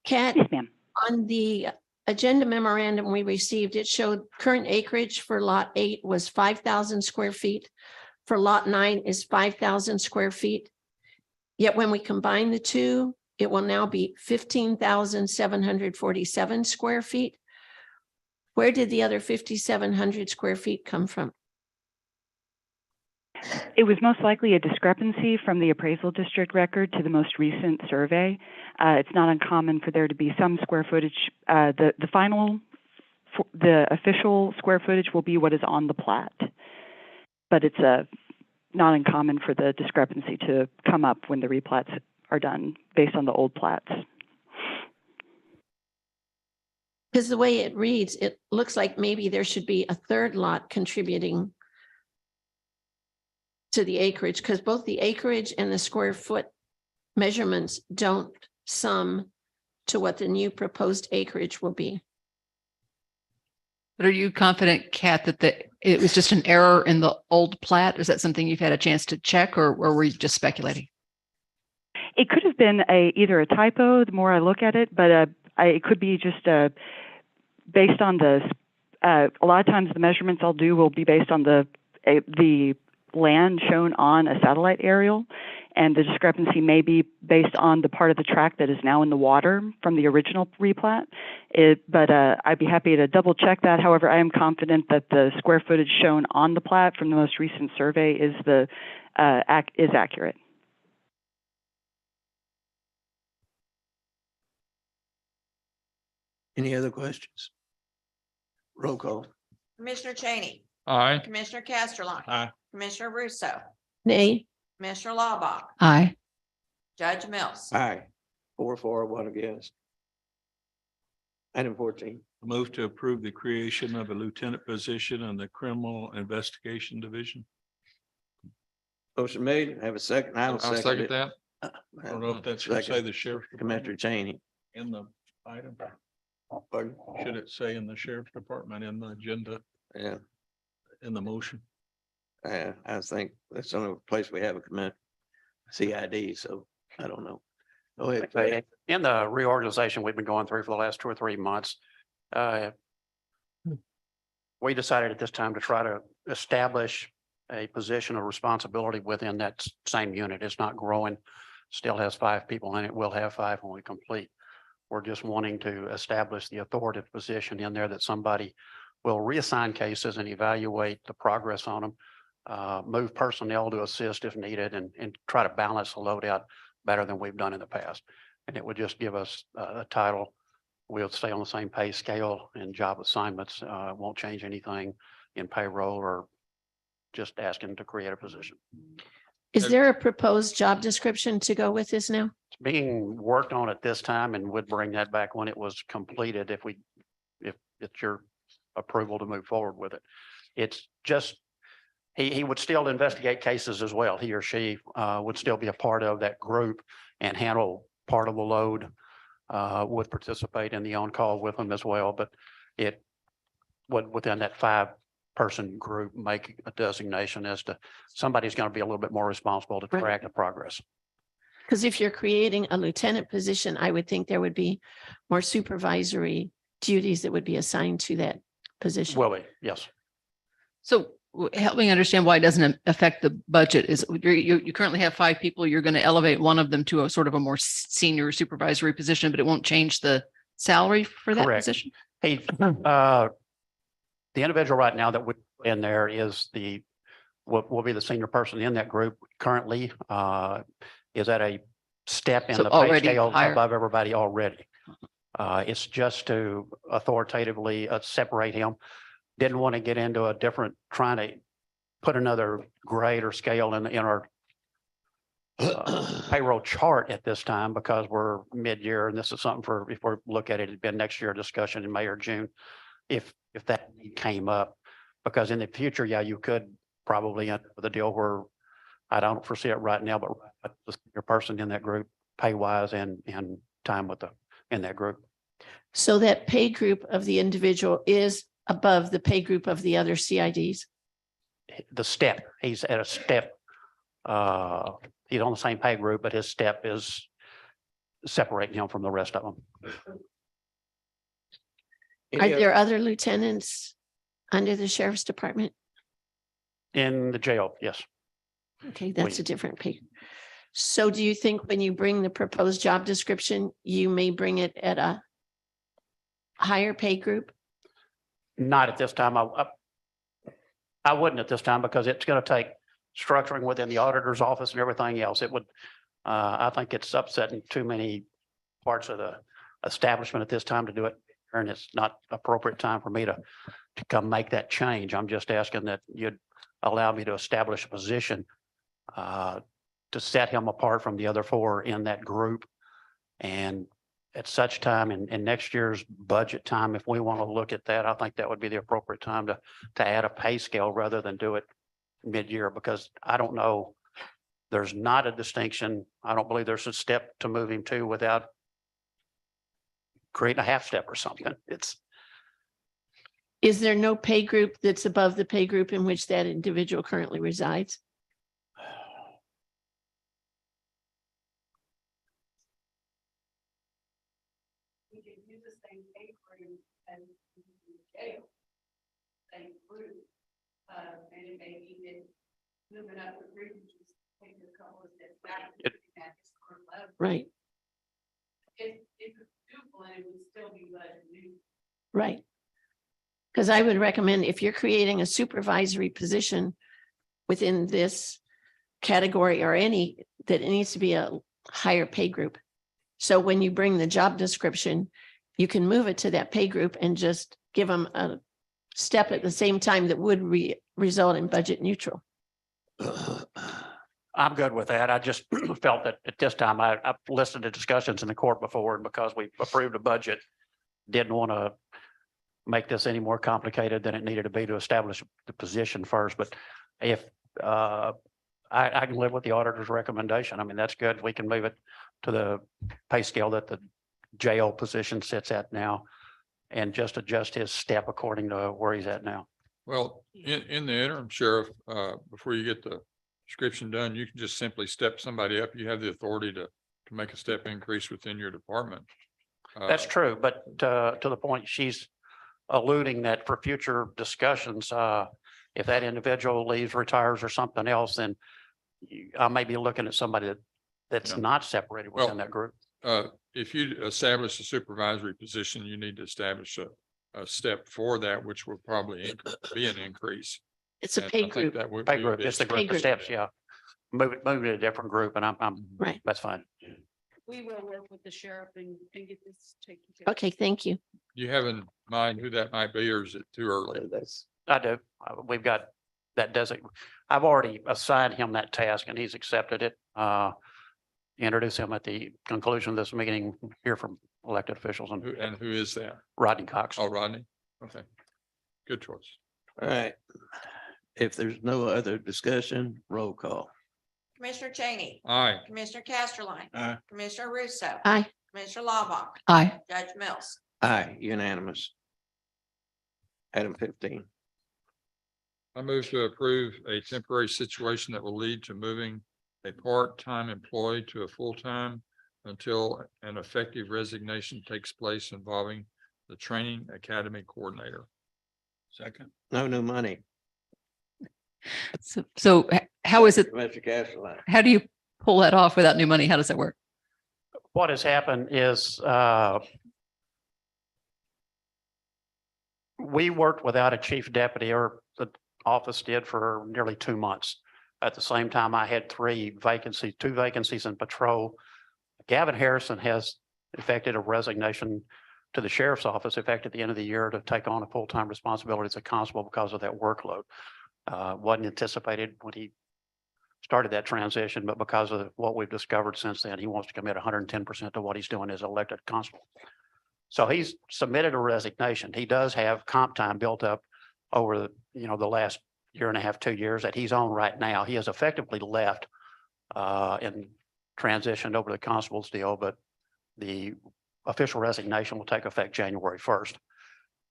Kat, Yes, ma'am. on the agenda memorandum we received, it showed current acreage for lot 8 was 5,000 square feet. For lot 9 is 5,000 square feet. Yet when we combine the two, it will now be 15,747 square feet. Where did the other 5,700 square feet come from? It was most likely a discrepancy from the appraisal district record to the most recent survey. It's not uncommon for there to be some square footage. The official square footage will be what is on the plat. But it's not uncommon for the discrepancy to come up when the replats are done based on the old plats. Because the way it reads, it looks like maybe there should be a 3rd lot contributing to the acreage, because both the acreage and the square foot measurements don't sum to what the new proposed acreage will be. But are you confident, Kat, that it was just an error in the old plat? Is that something you've had a chance to check, or were you just speculating? It could have been either a typo, the more I look at it, but it could be just based on a lot of times the measurements I'll do will be based on the land shown on a satellite aerial, and the discrepancy may be based on the part of the tract that is now in the water from the original replat. But I'd be happy to double check that. However, I am confident that the square footage shown on the plat from the most recent survey is accurate. Any other questions? Roll call. Commissioner Cheney, Aye. Commissioner Casterline, Aye. Commissioner Russo, Nay. Commissioner Lawbach, Aye. Judge Mills. Aye. 4-1 against. Item 14. Move to approve the creation of a lieutenant position in the Criminal Investigation Division. Motion made. I have a second. I'll second it. that. I don't know if that should say Second. the sheriff's Commissioner department Cheney. in the item. Pardon? Should it say in the sheriff's department in the agenda, Yeah, in the motion? I think that's the only place we have a commit CID, so I don't know. Go ahead. Fay. In the reorganization we've been going through for the last 2 or 3 months, we decided at this time to try to establish a position of responsibility within that same unit. It's not growing, still has 5 people in it, will have 5 when we complete. We're just wanting to establish the authoritative position in there that somebody will reassign cases and evaluate the progress on them, move personnel to assist if needed, and try to balance the load out better than we've done in the past. And it would just give us a title. We'll stay on the same pay scale and job assignments. Won't change anything in payroll or just asking to create a position. Is there a proposed job description to go with this now? It's being worked on at this time and would bring that back when it was completed if it's your approval to move forward with it. It's just, he would still investigate cases as well. He or she would still be a part of that group and handle part of the load, would participate in the on-call with them as well, but it would, within that 5-person group, make a designation as to somebody's going to be a little bit more responsible to Right. track the progress. Because if you're creating a lieutenant position, I would think there would be more supervisory duties that would be assigned to that position. Will be, yes. So help me understand why it doesn't affect the budget. Is you currently have 5 people, you're going to elevate one of them to a sort of a more senior supervisory position, but it won't change the salary for that Correct. position? He, the individual right now that would in there is will be the senior person in that group currently, is at a step in So the pay already scale higher. above everybody already. It's just to authoritatively separate him. Didn't want to get into a different, trying to put another grade or scale in our payroll chart at this time because we're mid-year and this is something for, if we look at it, it'd been next year discussion in May or June. If that came up, because in the future, yeah, you could probably end up with a deal where I don't foresee it right now, but your person in that group pay wise and time with in that group. So that pay group of the individual is above the pay group of the other CIDs? The step, he's at a step, he's on the same pay group, but his step is separating him from the rest of them. Are there other lieutenants under the sheriff's department? In the jail, yes. Okay, that's a different pay. So do you think when you bring the proposed job description, you may bring it at a higher pay group? Not at this time. I wouldn't at this time because it's going to take structuring within the auditor's office and everything else. It would, I think it's upsetting too many parts of the establishment at this time to do it. And it's not appropriate time for me to come make that change. I'm just asking that you'd allow me to establish a position to set him apart from the other 4 in that group. And at such time in next year's budget time, if we want to look at that, I think that would be the appropriate time to add a pay scale rather than do it mid-year, because I don't know, there's not a distinction. I don't believe there's a step to move him to without creating a half step or something. Is there no pay group that's above the pay group in which that individual currently resides? We could use the same pay grade as the jail, same group. And it may be that moving up the group, just take a couple of steps back. It- at its current level. Right, If it's doable, it would still be budget neutral. right. Because I would recommend if you're creating a supervisory position within this category or any, that it needs to be a higher pay group. So when you bring the job description, you can move it to that pay group and just give them a step at the same time that would result in budget neutral. I'm good with that. I just felt that at this time, I've listened to discussions in the court before, and because we approved a budget, didn't want to make this any more complicated than it needed to be to establish the position first, but if, I can live with the auditor's recommendation. I mean, that's good. We can move it to the pay scale that the jail position sits at now and just adjust his step according to where he's at now. Well, in the interim, Sheriff, before you get the description done, you can just simply step somebody up. You have the authority to make a step increase within your department. That's true, but to the point she's alluding that for future discussions, if that individual leaves, retires or something else, then I may be looking at somebody that's Yeah. not separated within Well, that group. If you establish a supervisory position, you need to establish a step for that, which will probably be an increase. It's a And I pay think group. that would Pay be a group, big it's the step. group of group. steps, yeah. Move it to a different group and I'm, Right. that's fine. We will work with the sheriff and get this taken care of. Okay, thank you. Do you have in mind who that might be, or is it too early? That's, I do. We've got that I've already assigned him that task and he's accepted it. Introduce him at the conclusion of this meeting, hear from elected officials and And who is that? Rodney Cox. Oh, Rodney? Okay. Good choice. all right. If there's no other discussion, roll call. Commissioner Cheney, Aye. Commissioner Casterline. Aye. Commissioner Russo. Aye. Commissioner Lavah, Aye. Judge Mills. Aye, unanimous. Item 15. I move to approve a temporary situation that will lead to moving a part-time employee to a full-time until an effective resignation takes place involving the training academy coordinator. Second. No new money. So how is it, Commissioner Castellane. how do you pull that off without new money? How does that work? What has happened is, we worked without a chief deputy, or the office did, for nearly 2 months. At the same time, I had 2 vacancies in patrol. Gavin Harrison has effected a resignation to the sheriff's office effective at the end of the year to take on a full-time responsibility as a constable because of that workload. Wasn't anticipated when he started that transition, but because of what we've discovered since then, he wants to commit 110% to what he's doing as elected constable. So he's submitted a resignation. He does have comp time built up over the last year and a half, 2 years that he's on right now. He has effectively left and transitioned over to the constable's deal, but the official resignation will take effect January 1st.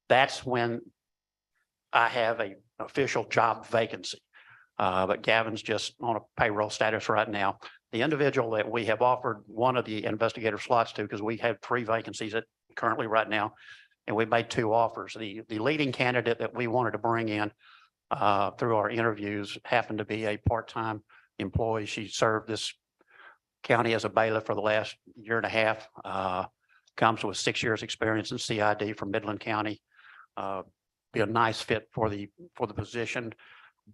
That's when I have a official job vacancy. But Gavin's just on a payroll status right now. The individual that we have offered one of the investigator slots to, because we have 3 vacancies currently right now, and we made 2 offers. The leading candidate that we wanted to bring in through our interviews happened to be a part-time employee. She served this county as a bailiff for the last year and a half. Comes with 6 years experience in CID from Midland County. Be a nice fit for the position.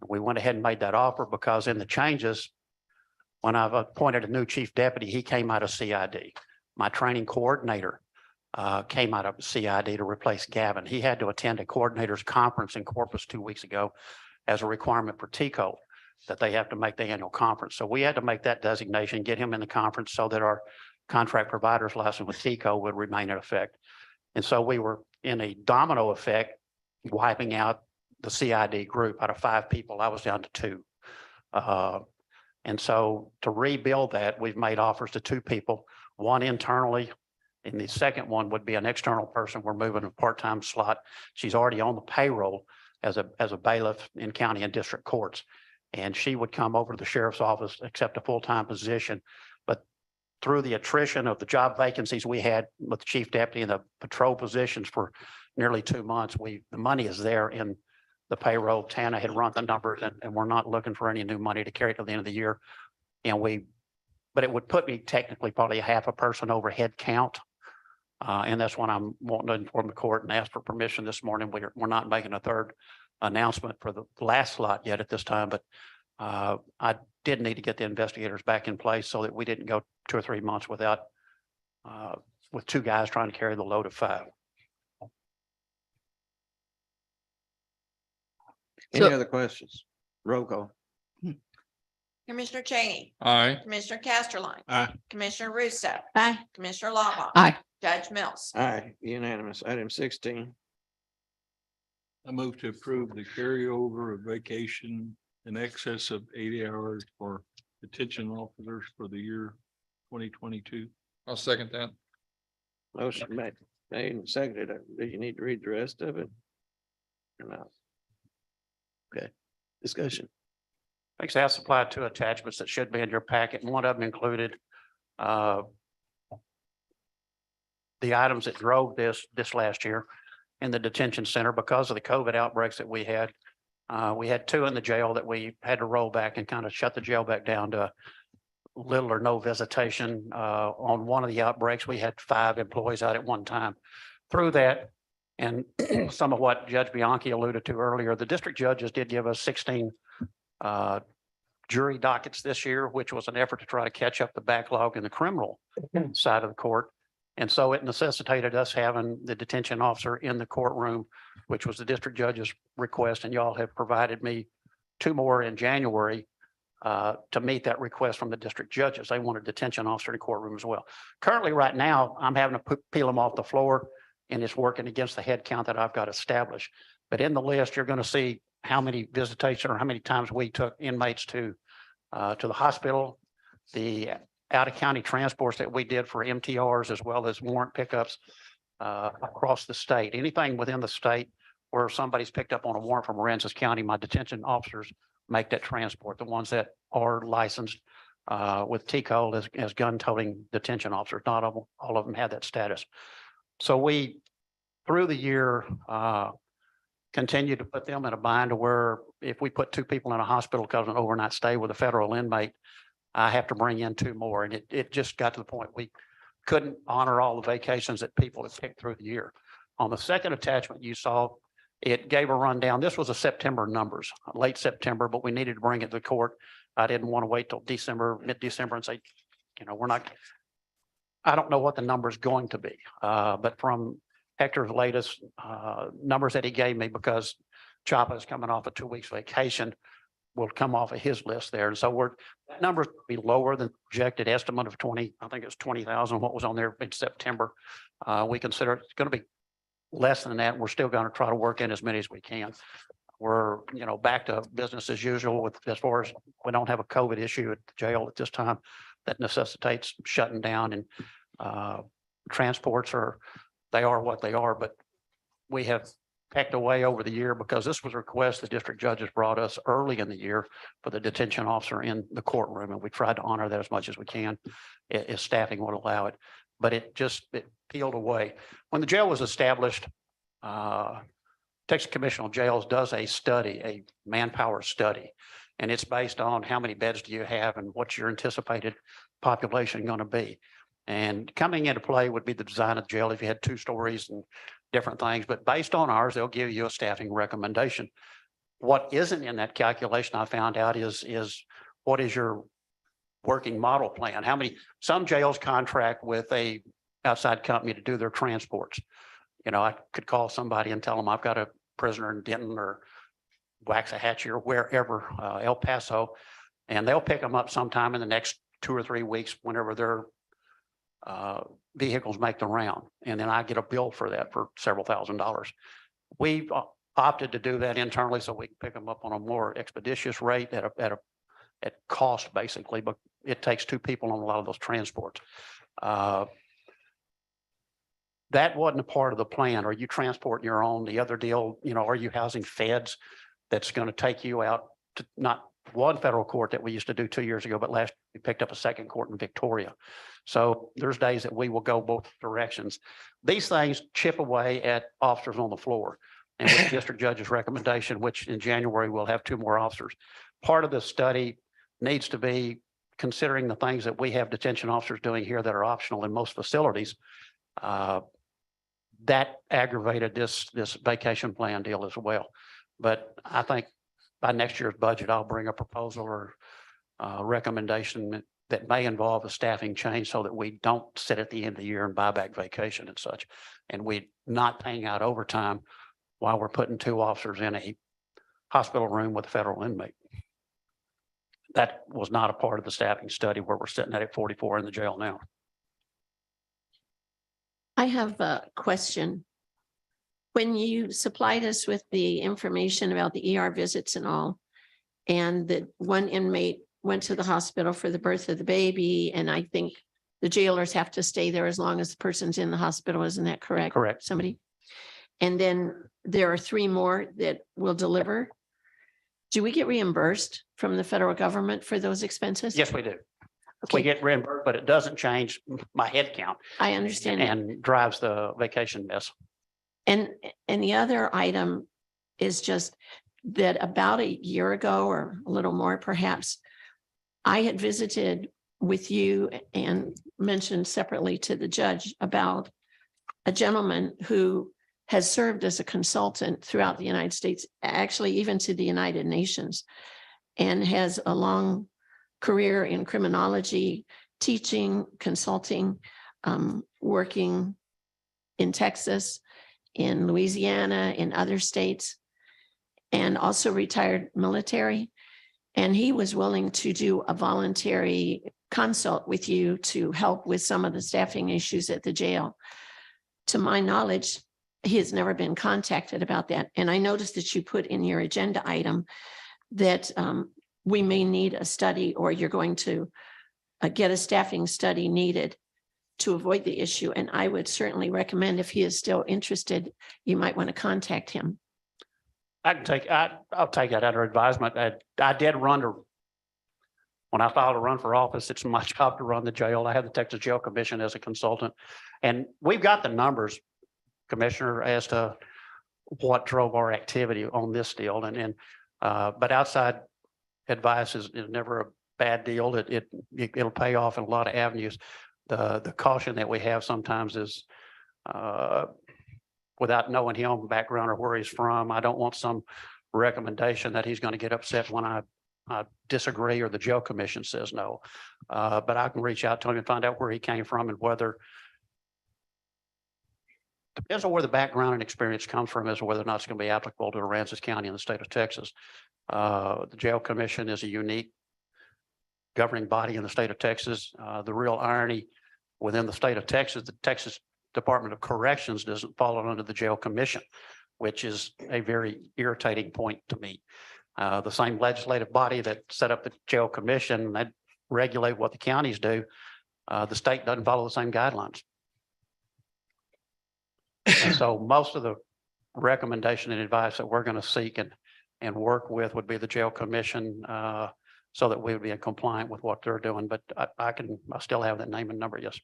We went ahead and made that offer because in the changes, when I've appointed a new chief deputy, he came out of CID. My training coordinator came out of CID to replace Gavin. He had to attend a coordinators conference in Corpus 2 weeks ago as a requirement for TCO, that they have to make the annual conference. So we had to make that designation, get him in the conference so that our contract provider's license with TCO would remain in effect. And so we were in a domino effect, wiping out the CID group. Out of 5 people, I was down to 2. And so to rebuild that, we've made offers to 2 people, one internally, and the second one would be an external person. We're moving a part-time slot. She's already on the payroll as a bailiff in county and district courts. And she would come over to the sheriff's office, accept a full-time position. But through the attrition of the job vacancies we had with the chief deputy and the patrol positions for nearly 2 months, the money is there in the payroll. Tana had run the numbers, and we're not looking for any new money to carry to the end of the year. But it would put me technically probably a half a person over head count. And that's what I'm wanting to inform the court and ask for permission this morning. We're not making a third announcement for the last slot yet at this time, but I did need to get the investigators back in place so that we didn't go 2 or 3 months without with 2 guys trying to carry the load of 5. Any other questions? Roll call. Commissioner Cheney, Aye. Commissioner Casterline. Aye. Commissioner Russo, Aye. Commissioner Lavah. Aye. Judge Mills. Aye, unanimous. Item 16. I move to approve the carryover of vacation in excess of 80 hours for detention officers for the year 2022. I'll second that. Motion made and seconded. Do you need to read the rest of it? Or not? Okay, discussion. Thanks. I have supplied two attachments that should be in your packet, and one of them included the items that drove this last year in the detention center because of the COVID outbreaks that we had. We had two in the jail that we had to roll back and kind of shut the jail back down to little or no visitation. On one of the outbreaks, we had 5 employees out at one time. Through that, and some of what Judge Bianchi alluded to earlier, the district judges did give us 16 jury dockets this year, which was an effort to try to catch up the backlog in the criminal side of the court. And so it necessitated us having the detention officer in the courtroom, which was the district judge's request, and y'all have provided me 2 more in January to meet that request from the district judges. They wanted detention officer in the courtroom as well. Currently, right now, I'm having to peel them off the floor, and it's working against the head count that I've got established. But in the list, you're going to see how many visitation or how many times we took inmates to the hospital, the out-of-county transports that we did for MTRs, as well as warrant pickups across the state. Anything within the state where somebody's picked up on a warrant from Aransas County, my detention officers make that transport. The ones that are licensed with TCOL as gun-toting detention officers, not all of them have that status. So we, through the year, continue to put them in a bind to where if we put 2 people in a hospital because of an overnight stay with a federal inmate, I have to bring in 2 more. And it just got to the point we couldn't honor all the vacations that people had picked through the year. On the second attachment you saw, it gave a rundown. This was a September numbers, late September, but we needed to bring it to the court. I didn't want to wait till December, mid-December and say, I don't know what the number is going to be. But from Hector's latest numbers that he gave me, because Chapa is coming off a 2 weeks vacation, will come off of his list there. And so that number will be lower than projected estimate of 20, I think it was 20,000, what was on there in September. We consider it's going to be less than that. We're still going to try to work in as many as we can. We're, back to business as usual with, as far as we don't have a COVID issue at the jail at this time that necessitates shutting down, and transports they are what they are, but we have pecked away over the year because this was a request the district judges brought us early in the year for the detention officer in the courtroom. And we tried to honor that as much as we can, if staffing would allow it, but it peeled away. When the jail was established, Texas Commission on Jails does a study, a manpower study, and it's based on how many beds do you have and what's your anticipated population going to be. And coming into play would be the design of the jail if you had 2 stories and different things, but based on ours, they'll give you a staffing recommendation. What isn't in that calculation, I found out, is what is your working model plan? Some jails contract with a outside company to do their transports. I could call somebody and tell them I've got a prisoner in Denton or Waxahachie or wherever, El Paso, and they'll pick them up sometime in the next 2 or 3 weeks whenever their vehicles make the round. And then I get a bill for that for several $1,000s. We've opted to do that internally so we can pick them up on a more expeditious rate at cost, basically, but it takes 2 people on a lot of those transports. That wasn't a part of the plan. Are you transporting your own? The other deal, are you housing feds that's going to take you out to not one federal court that we used to do 2 years ago, but last we picked up a second court in Victoria. So there's days that we will go both directions. These things chip away at officers on the floor. And with the district judge's recommendation, which in January we'll have 2 more officers. Part of the study needs to be considering the things that we have detention officers doing here that are optional in most facilities. That aggravated this vacation plan deal as well. But I think by next year's budget, I'll bring a proposal or recommendation that may involve a staffing change so that we don't sit at the end of the year and buy back vacation and such. And we're not paying out overtime while we're putting 2 officers in a hospital room with a federal inmate. That was not a part of the staffing study where we're sitting at 44 in the jail now. I have a question. When you supplied us with the information about the ER visits and all, and that one inmate went to the hospital for the birth of the baby, and I think the jailers have to stay there as long as the person's in the hospital, isn't that correct? Correct. Somebody? And then there are 3 more that will deliver. Do we get reimbursed from the federal government for those expenses? Yes, we do. We Okay, get reimbursed, but it doesn't change my head count I understand that. and drives the vacation mess. And the other item is just that about a year ago or a little more perhaps, I had visited with you and mentioned separately to the judge about a gentleman who has served as a consultant throughout the United States, actually even to the United Nations, and has a long career in criminology, teaching, consulting, working in Texas, in Louisiana, in other states, and also retired military. And he was willing to do a voluntary consult with you to help with some of the staffing issues at the jail. To my knowledge, he has never been contacted about that. And I noticed that you put in your agenda item that we may need a study, or you're going to get a staffing study needed to avoid the issue. And I would certainly recommend, if he is still interested, you might want to contact him. I'll take that under advisement. I did when I filed to run for office, it's my job to run the jail. I have the Texas Jail Commission as a consultant. And we've got the numbers, Commissioner, as to what drove our activity on this deal. But outside advice is never a bad deal. It'll pay off in a lot of avenues. The caution that we have sometimes is without knowing him background or where he's from, I don't want some recommendation that he's going to get upset when I disagree or the jail commission says no. But I can reach out to him and find out where he came from and whether depends on where the background and experience comes from as to whether or not it's going to be applicable to Aransas County in the state of Texas. The jail commission is a unique governing body in the state of Texas. The real irony within the state of Texas, the Texas Department of Corrections doesn't fall under the jail commission, which is a very irritating point to me. The same legislative body that set up the jail commission that regulate what the counties do, the state doesn't follow the same guidelines. And so most of the recommendation and advice that we're going to seek and work with would be the jail commission, so that we would be in compliant with what they're doing. But I still have that name and number. Yes.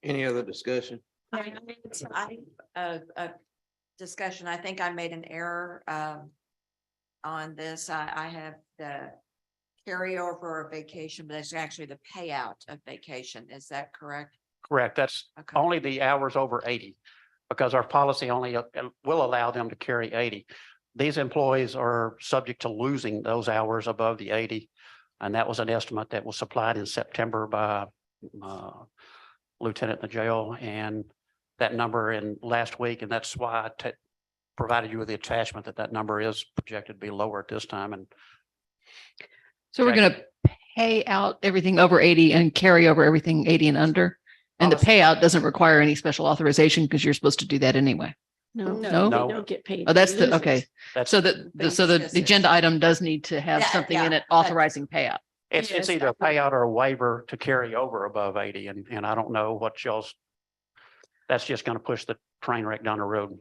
Any other discussion? Discussion. I think I made an error on this. I have the carryover of vacation, but it's actually the payout of vacation. Is that correct? Correct. That's Okay. only the hours over 80, because our policy only will allow them to carry 80. These employees are subject to losing those hours above the 80. And that was an estimate that was supplied in September by Lieutenant in the jail, and that number in last week. And that's why I provided you with the attachment that number is projected to be lower at this time. And So we're going to pay out everything over 80 and carry over everything 80 and under. And the payout doesn't require any special authorization because you're supposed to do that anyway. No, No? they don't get paid. Oh, that's They lose the, it. okay. that's, So the agenda item does need to have Yeah, something in yeah, it authorizing payout. it's Yes, either a payout or a waiver to carry over above 80. And I don't know what that's just going to push the train wreck down the road.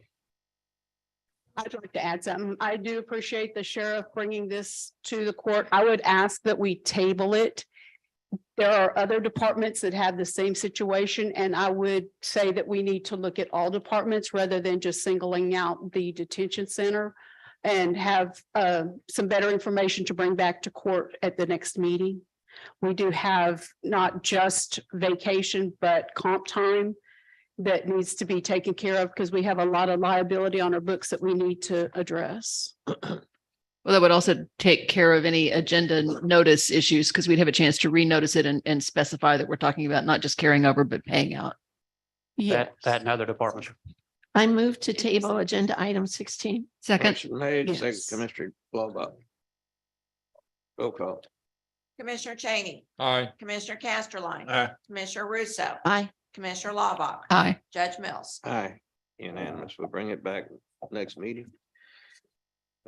I'd like to add something. I do appreciate the sheriff bringing this to the court. I would ask that we table it. There are other departments that have the same situation, and I would say that we need to look at all departments rather than just singling out the detention center and have some better information to bring back to court at the next meeting. We do have not just vacation, but comp time that needs to be taken care of because we have a lot of liability on our books that we need to address. Well, that would also take care of any agenda notice issues because we'd have a chance to renotice it and specify that we're talking about not just carrying over, but paying out. Yes. That and other departments. I move to table agenda item 16. Second, Motion made, second, Yes. Commissioner Blah. Roll call. Commissioner Cheney, Aye. Commissioner Casterline, Aye. Commissioner Russo, Aye. Commissioner Laubach, Aye. Judge Mills. Aye, unanimous. We'll bring it back next meeting.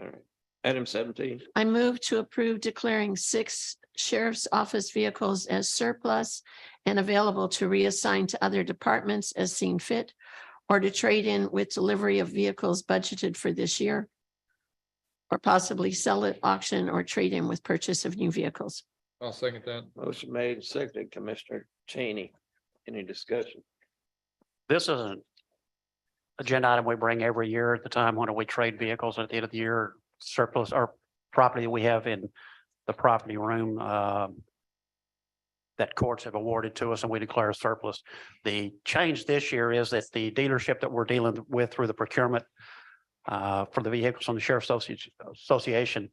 All right, item 17. I move to approve declaring 6 sheriff's office vehicles as surplus and available to reassign to other departments as seen fit, or to trade in with delivery of vehicles budgeted for this year, or possibly sell at auction or trade in with purchase of new vehicles. I'll second that. Motion made and seconded, Commissioner Cheney. Any discussion? This is an agenda item we bring every year at the time when we trade vehicles at the end of the year, surplus or property we have in the property room that courts have awarded to us and we declare surplus. The change this year is that the dealership that we're dealing with through the procurement for the vehicles on the Sheriff's Association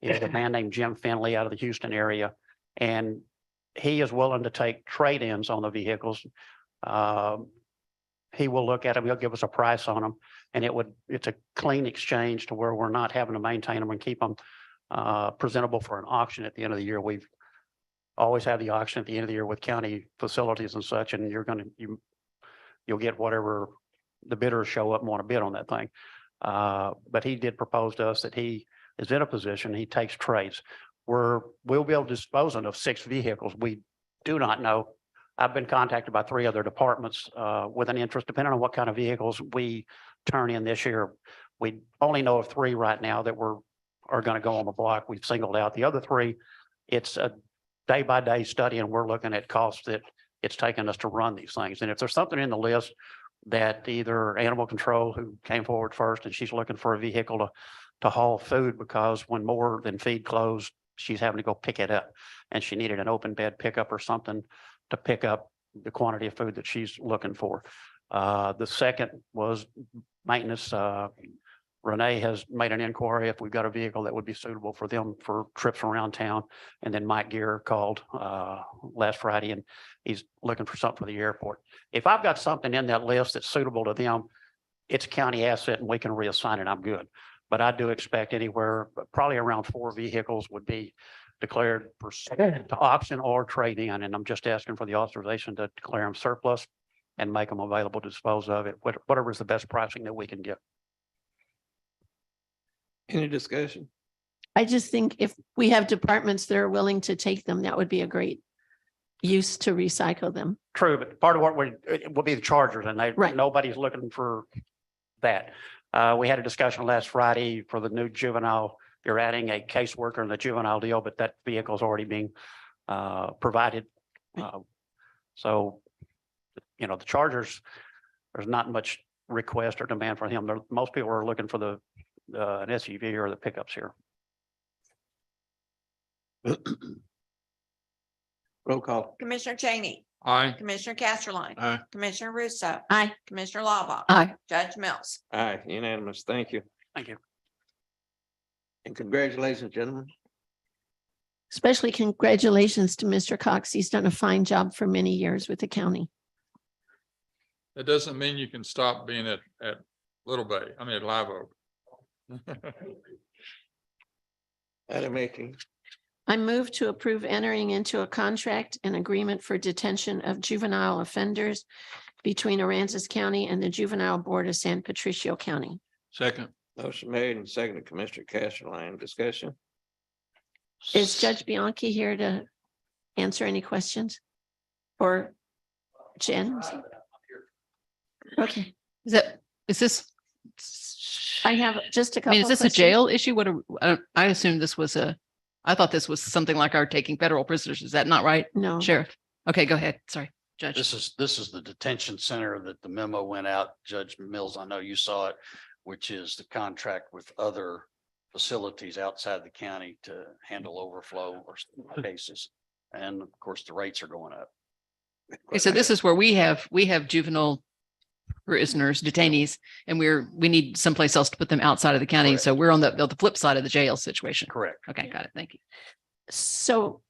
is a man named Jim Finley out of the Houston area. And he is willing to take trade-ins on the vehicles. He will look at them, he'll give us a price on them, and it's a clean exchange to where we're not having to maintain them and keep them presentable for an auction at the end of the year. We've always had the auction at the end of the year with county facilities and such, and you'll get whatever the bidders show up and want to bid on that thing. But he did propose to us that he is in a position, he takes trades. We'll be able to dispose of 6 vehicles. We do not know. I've been contacted by 3 other departments with an interest, depending on what kind of vehicles we turn in this year. We only know of 3 right now that are going to go on the block. We've singled out the other 3. It's a day-by-day study, and we're looking at costs that it's taken us to run these things. And if there's something in the list that either animal control, who came forward first, and she's looking for a vehicle to haul food, because when More Than Feed closed, she's having to go pick it up, and she needed an open bed pickup or something to pick up the quantity of food that she's looking for. The second was maintenance. Renee has made an inquiry if we've got a vehicle that would be suitable for them for trips around town. And then Mike Gear called last Friday, and he's looking for something for the airport. If I've got something in that list that's suitable to them, it's a county asset and we can reassign it, I'm good. But I do expect anywhere, probably around 4 vehicles would be declared for to auction or trade in. And I'm just asking for the authorization to declare them surplus and make them available to dispose of it, whatever is the best pricing that we can get. Any discussion? I just think if we have departments that are willing to take them, that would be a great use to recycle them. True, but part of what it will be the chargers, and Right. nobody's looking for that. We had a discussion last Friday for the new juvenile. You're adding a caseworker in the juvenile deal, but that vehicle is already being provided. So, the chargers, there's not much request or demand for him. Most people are looking for an SUV or the pickups here. Roll call. Commissioner Cheney, Aye. Commissioner Casterline, Aye. Commissioner Russo, Aye. Commissioner Laubach, Aye. Judge Mills. Aye, unanimous. Thank you. Thank you. And congratulations, gentlemen. Especially congratulations to Mr. Cox. He's done a fine job for many years with the county. That doesn't mean you can stop being at Little Bay, at Live Oak. Item 18. I move to approve entering into a contract and agreement for detention of juvenile offenders between Aransas County and the Juvenile Board of San Patricio County. Second. Motion made and seconded, Commissioner Casterline. Discussion? Is Judge Bianchi here to answer any questions? Or Jen? Okay, Is this? I have just a couple. Is this a questions. jail issue? I assume this was I thought this was something like our taking federal prisoners. Is that not right, No. Sheriff? Okay, go ahead. Sorry, Judge. This is the detention center that the memo went out. Judge Mills, I know you saw it, which is the contract with other facilities outside the county to handle overflow or cases. And of course, the rates are going up. Okay, so this is where we have juvenile prisoners, detainees, and we need someplace else to put them outside of the county. So we're on the flip side of the jail situation. Correct. Okay, got it. Thank you. So,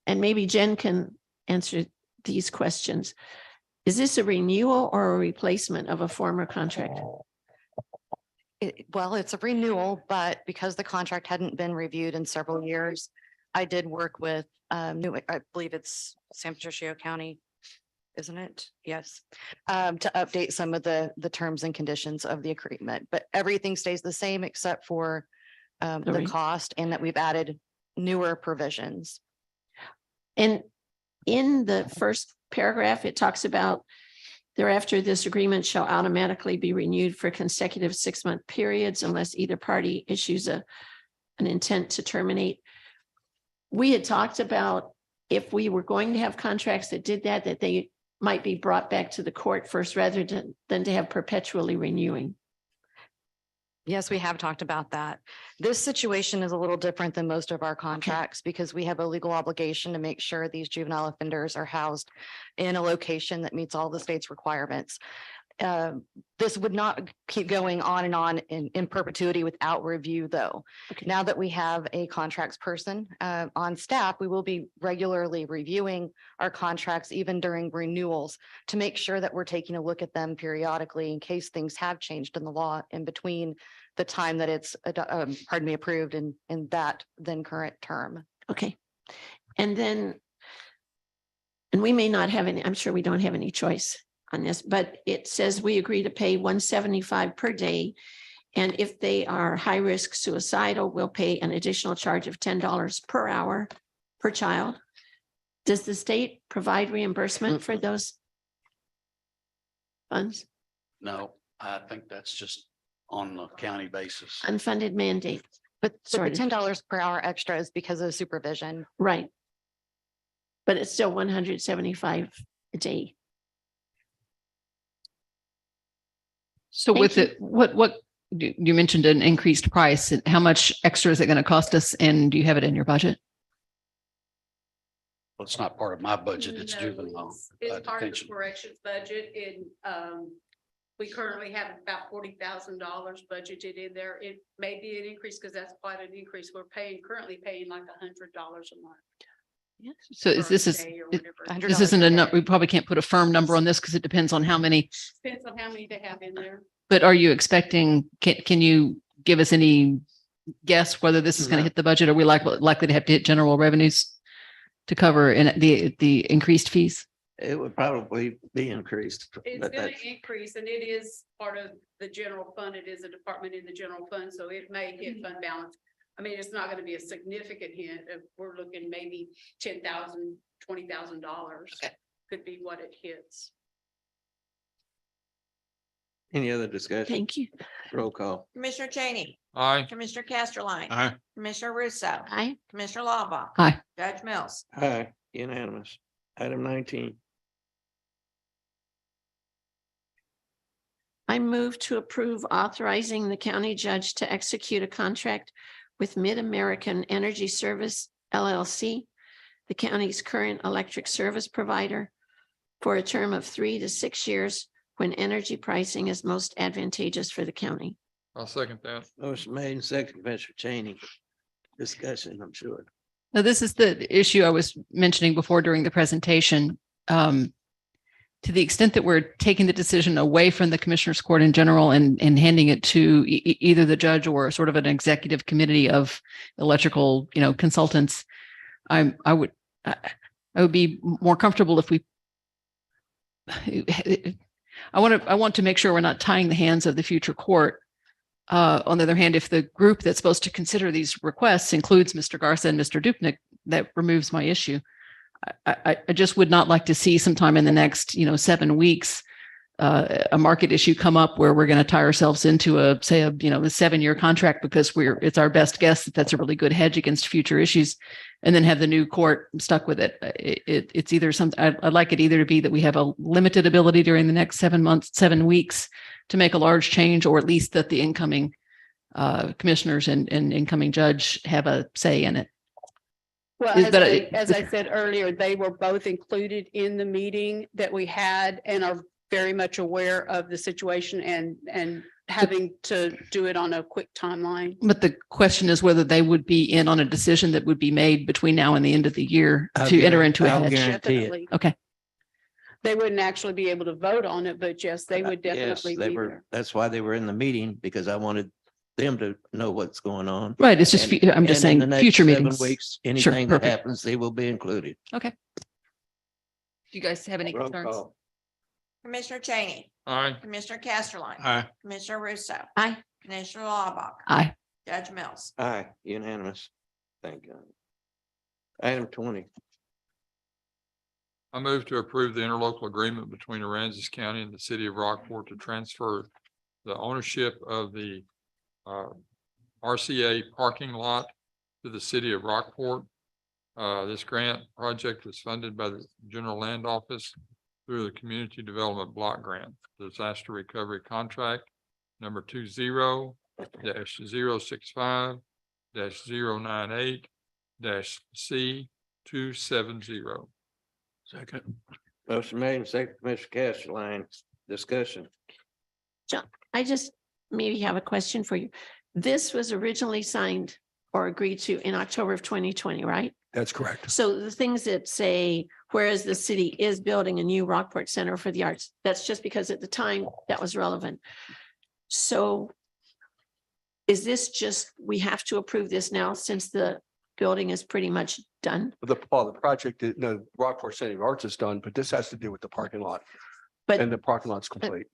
and maybe Jen can answer these questions. Is this a renewal or a replacement of a former contract? Well, it's a renewal, but because the contract hadn't been reviewed in several years, I did work with I believe it's San Patricio County, isn't it? Yes. To update some of the terms and conditions of the agreement, but everything stays the same except for the rate. cost, and that we've added newer provisions. And in the first paragraph, it talks about thereafter, this agreement shall automatically be renewed for consecutive 6-month periods unless either party issues an intent to terminate. We had talked about if we were going to have contracts that did that, that they might be brought back to the court first rather than to have perpetually renewing. Yes, we have talked about that. This situation is a little different than most of our contracts because we have a legal obligation to make sure these juvenile offenders are housed in a location that meets all the state's requirements. This would not keep going on in perpetuity without review, though. Okay. Now that we have a contracts person on staff, we will be regularly reviewing our contracts, even during renewals, to make sure that we're taking a look at them periodically in case things have changed in the law in between the time that it's, approved in that then current term. Okay. And then, and we may not have any, I'm sure we don't have any choice on this, but it says we agree to pay $175 per day. And if they are high risk suicidal, we'll pay an additional charge of $10 per hour per child. Does the state provide reimbursement for those funds? No, I think that's just on the county basis. Unfunded mandate, But the Sort of. $10 per hour extra is because of supervision. right? But it's still $175 a day. So Thank with you. it, what, you mentioned an increased price. And how much extra is it going to cost us? And do you have it in your budget? Well, it's not part of my budget, it's No, juvenile It's part of the detention. corrections budget and we currently have about $40,000 budgeted in there. It may be an increase because that's quite an increase. We're currently paying like $100 a month. So is or this a is, day or it- whatever. this isn't enough. We probably can't put a firm number on this because it depends on how many, Depends on how many they have in there. but are you expecting, can you give us any guess whether this is going to No. hit the budget? Are we likely to have to hit general revenues to cover in the increased fees? It would probably be increased. It's but gonna that's- increase and it is part of the general fund. It is a department in the general fund, so it may hit fund balance. I mean, it's not gonna be a significant hit. If we're looking maybe $10,000, $20,000 could be what it hits. Any other discussion? Thank you. Roll call. Commissioner Cheney, Aye. Commissioner Casterline. Aye. Commissioner Russo. Aye. Commissioner Laubach. Aye. Judge Mills. Aye, unanimous. Item 19. I move to approve authorizing the county judge to execute a contract with Mid-American Energy Service LLC, the county's current electric service provider, for a term of 3 to 6 years when energy pricing is most advantageous for the county. I'll second that. Motion made and second, Commissioner Cheney. Discussion, I'm sure. Now, this is the issue I was mentioning before during the presentation. To the extent that we're taking the decision away from the Commissioners Court in general and handing it to either the judge or sort of an executive committee of electrical, consultants, I would be more comfortable if we I want to make sure we're not tying the hands of the future court. On the other hand, if the group that's supposed to consider these requests includes Mr. Garza and Mr. Dupnick, that removes my issue. I just would not like to see sometime in the next, 7 weeks, a market issue come up where we're going to tie ourselves into a 7-year contract because it's our best guess that that's a really good hedge against future issues, and then have the new court stuck with it. It's either I'd like it either to be that we have a limited ability during the next 7 weeks to make a large change, or at least that the incoming commissioners and incoming judge have a say in it. Well, Is that as I said earlier, they were both included in the meeting that we had and are very much aware of the situation and having to do it on a quick timeline. But the question is whether they would be in on a decision that would be made between now and the end of the year to enter into a I'll hedge. guarantee it. Definitely. Okay. They wouldn't actually be able to vote on it, but yes, they would Yes, definitely they be were, there. that's why they were in the meeting, because I wanted them to know what's going on. Right, it's just, And- I'm just and in saying, the next future 7 meetings. Weeks, anything that perfect. happens, they will be included. Okay. Do you guys have any Roll concerns? call. Commissioner Cheney, Aye. Commissioner Casterline. Aye. Commissioner Russo, Aye. Commissioner Laubach, Aye. Judge Mills. Aye, unanimous. Thank God. Item 20. I move to approve the interlocal agreement between Aransas County and the city of Rockport to transfer the ownership of the RCA parking lot to the city of Rockport. This grant project was funded by the General Land Office through the Community Development Block Grant, Disaster Recovery Contract number 20-065-098-C270. Second. Motion made and second, Commissioner Castelline, discussion. I just maybe have a question for you. This was originally signed or agreed to in October of 2020, right? That's correct. So the things that say, whereas the city is building a new Rockport Center for the Arts, that's just because at the time that was relevant. So is this just, we have to approve this now since the building is pretty much done? The project, no, Rockport City of Arts is done, but this has to do with the parking lot. But- And the parking lot's complete.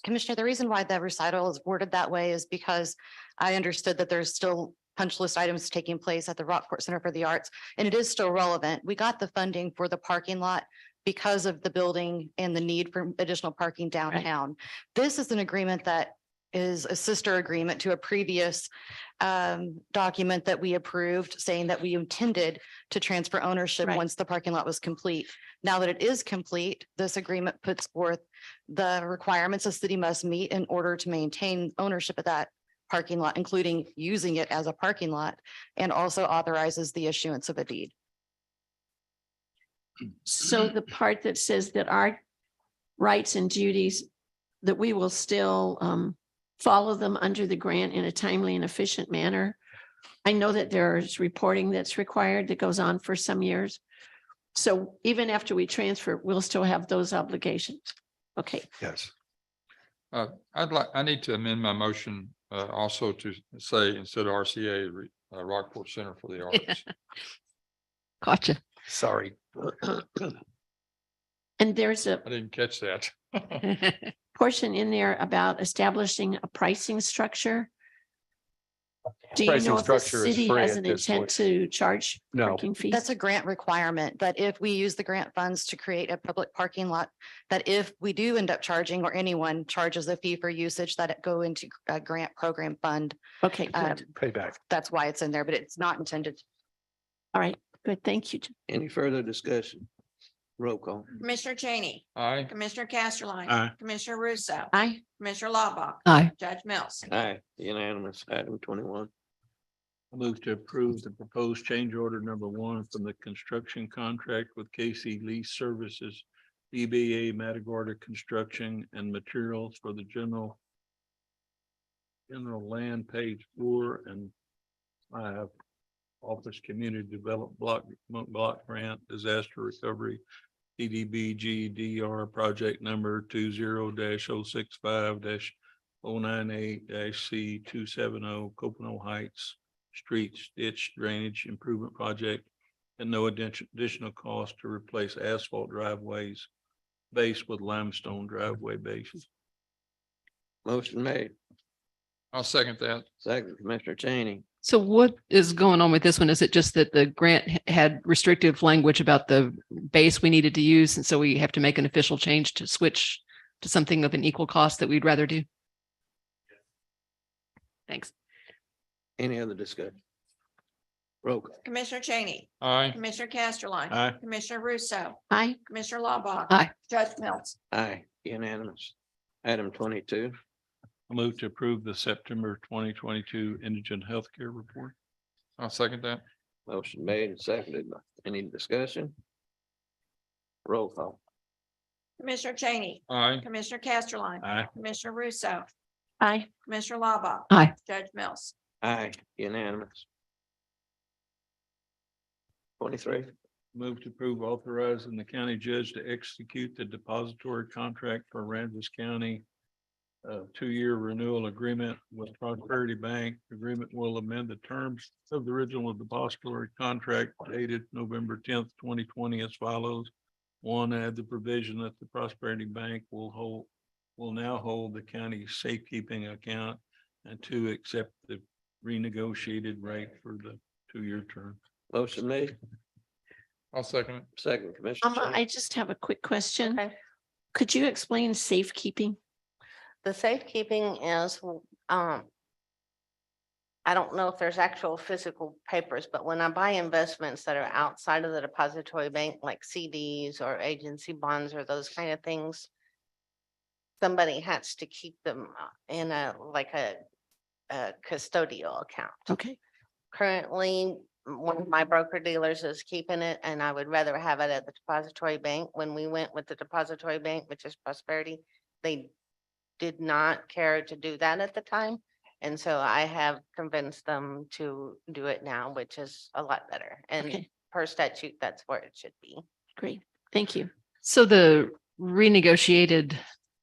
Commissioner, the reason why the recital is worded that way is because I understood that there's still punch list items taking place at the Rockport Center for the Arts, and it is still relevant. We got the funding for the parking lot because of the building and the need for additional parking downtown. This is an agreement that is a sister agreement to a previous document that we approved, saying that we intended to transfer ownership Right. once the parking lot was complete. Now that it is complete, this agreement puts forth the requirements the city must meet in order to maintain ownership of that parking lot, including using it as a parking lot, and also authorizes the issuance of a deed. So the part that says that our rights and duties, that we will still follow them under the grant in a timely and efficient manner. I know that there's reporting that's required that goes on for some years. So even after we transfer, we'll still have those obligations. Okay, Yes. I need to amend my motion also to say instead of RCA, Rockport Center for the Arts. Gotcha. Sorry. and there's a I didn't catch that. portion in there about establishing a pricing structure. Do you Pricing know if the structure is city free has at an this intent point. to charge No. parking fees? That's a grant requirement, that if we use the grant funds to create a public parking lot, that if we do end up charging or anyone charges a fee for usage, that it go into a grant program fund. Okay, good. Payback. That's why it's in there, but it's not intended. All right, good. Thank you. Any further discussion? Roll call. Commissioner Cheney, Aye. Commissioner Casterline. Aye. Commissioner Russo, Aye. Commissioner Laubach, Aye. Judge Mills. Aye, unanimous. Item 21. I move to approve the proposed change order number 1 from the construction contract with KC Lease Services, DBA Matagorda Construction and Materials for the general land page 4 and 5 Office Community Development Block Grant Disaster Recovery CDBG-DR project number 20-065-098-C270 Copano Heights Streets Ditch Drainage Improvement Project and no additional cost to replace asphalt driveways base with limestone driveway bases. Motion made. I'll second that. Second, Commissioner Cheney. So what is going on with this one? Is it just that the grant had restrictive language about the base we needed to use? And so we have to make an official change to switch to something of an equal cost that we'd rather do? Thanks. Any other discussion? Roll call. Commissioner Cheney, Aye. Commissioner Casterline. Aye. Commissioner Russo, Aye. Commissioner Laubach. Aye. Judge Mills. Aye, unanimous. Item 22. I move to approve the September 2022 indigent healthcare report. I'll second that. Motion made and seconded. Any discussion? Roll call. Commissioner Cheney, Aye. Commissioner Casterline. Aye. Commissioner Russo, Aye. Commissioner Laubach. Aye. Judge Mills. Aye, unanimous. 23. Move to approve authorizing the county judge to execute the depository contract for Aransas County a two-year renewal agreement with Prosperity Bank. Agreement will amend the terms of the original depository contract dated November 10th, 2020 as follows. One, add the provision that the Prosperity Bank will now hold the county's safekeeping account. And two, accept the renegotiated rate for the two-year term. Motion made, I'll second it. second, Commissioner. Cheney. I just have a quick question. Okay. Could you explain safekeeping? The safekeeping is, I don't know if there's actual physical papers, but when I buy investments that are outside of the depository bank, like CDs or agency bonds or those kind of things, somebody has to keep them in a custodial account. Okay, Currently, one of my broker dealers is keeping it, and I would rather have it at the depository bank. When we went with the depository bank, which is Prosperity, they did not care to do that at the time. And so I have convinced them to do it now, which is a lot better. And Okay. per statute, that's where it should be. great. Thank you. So the renegotiated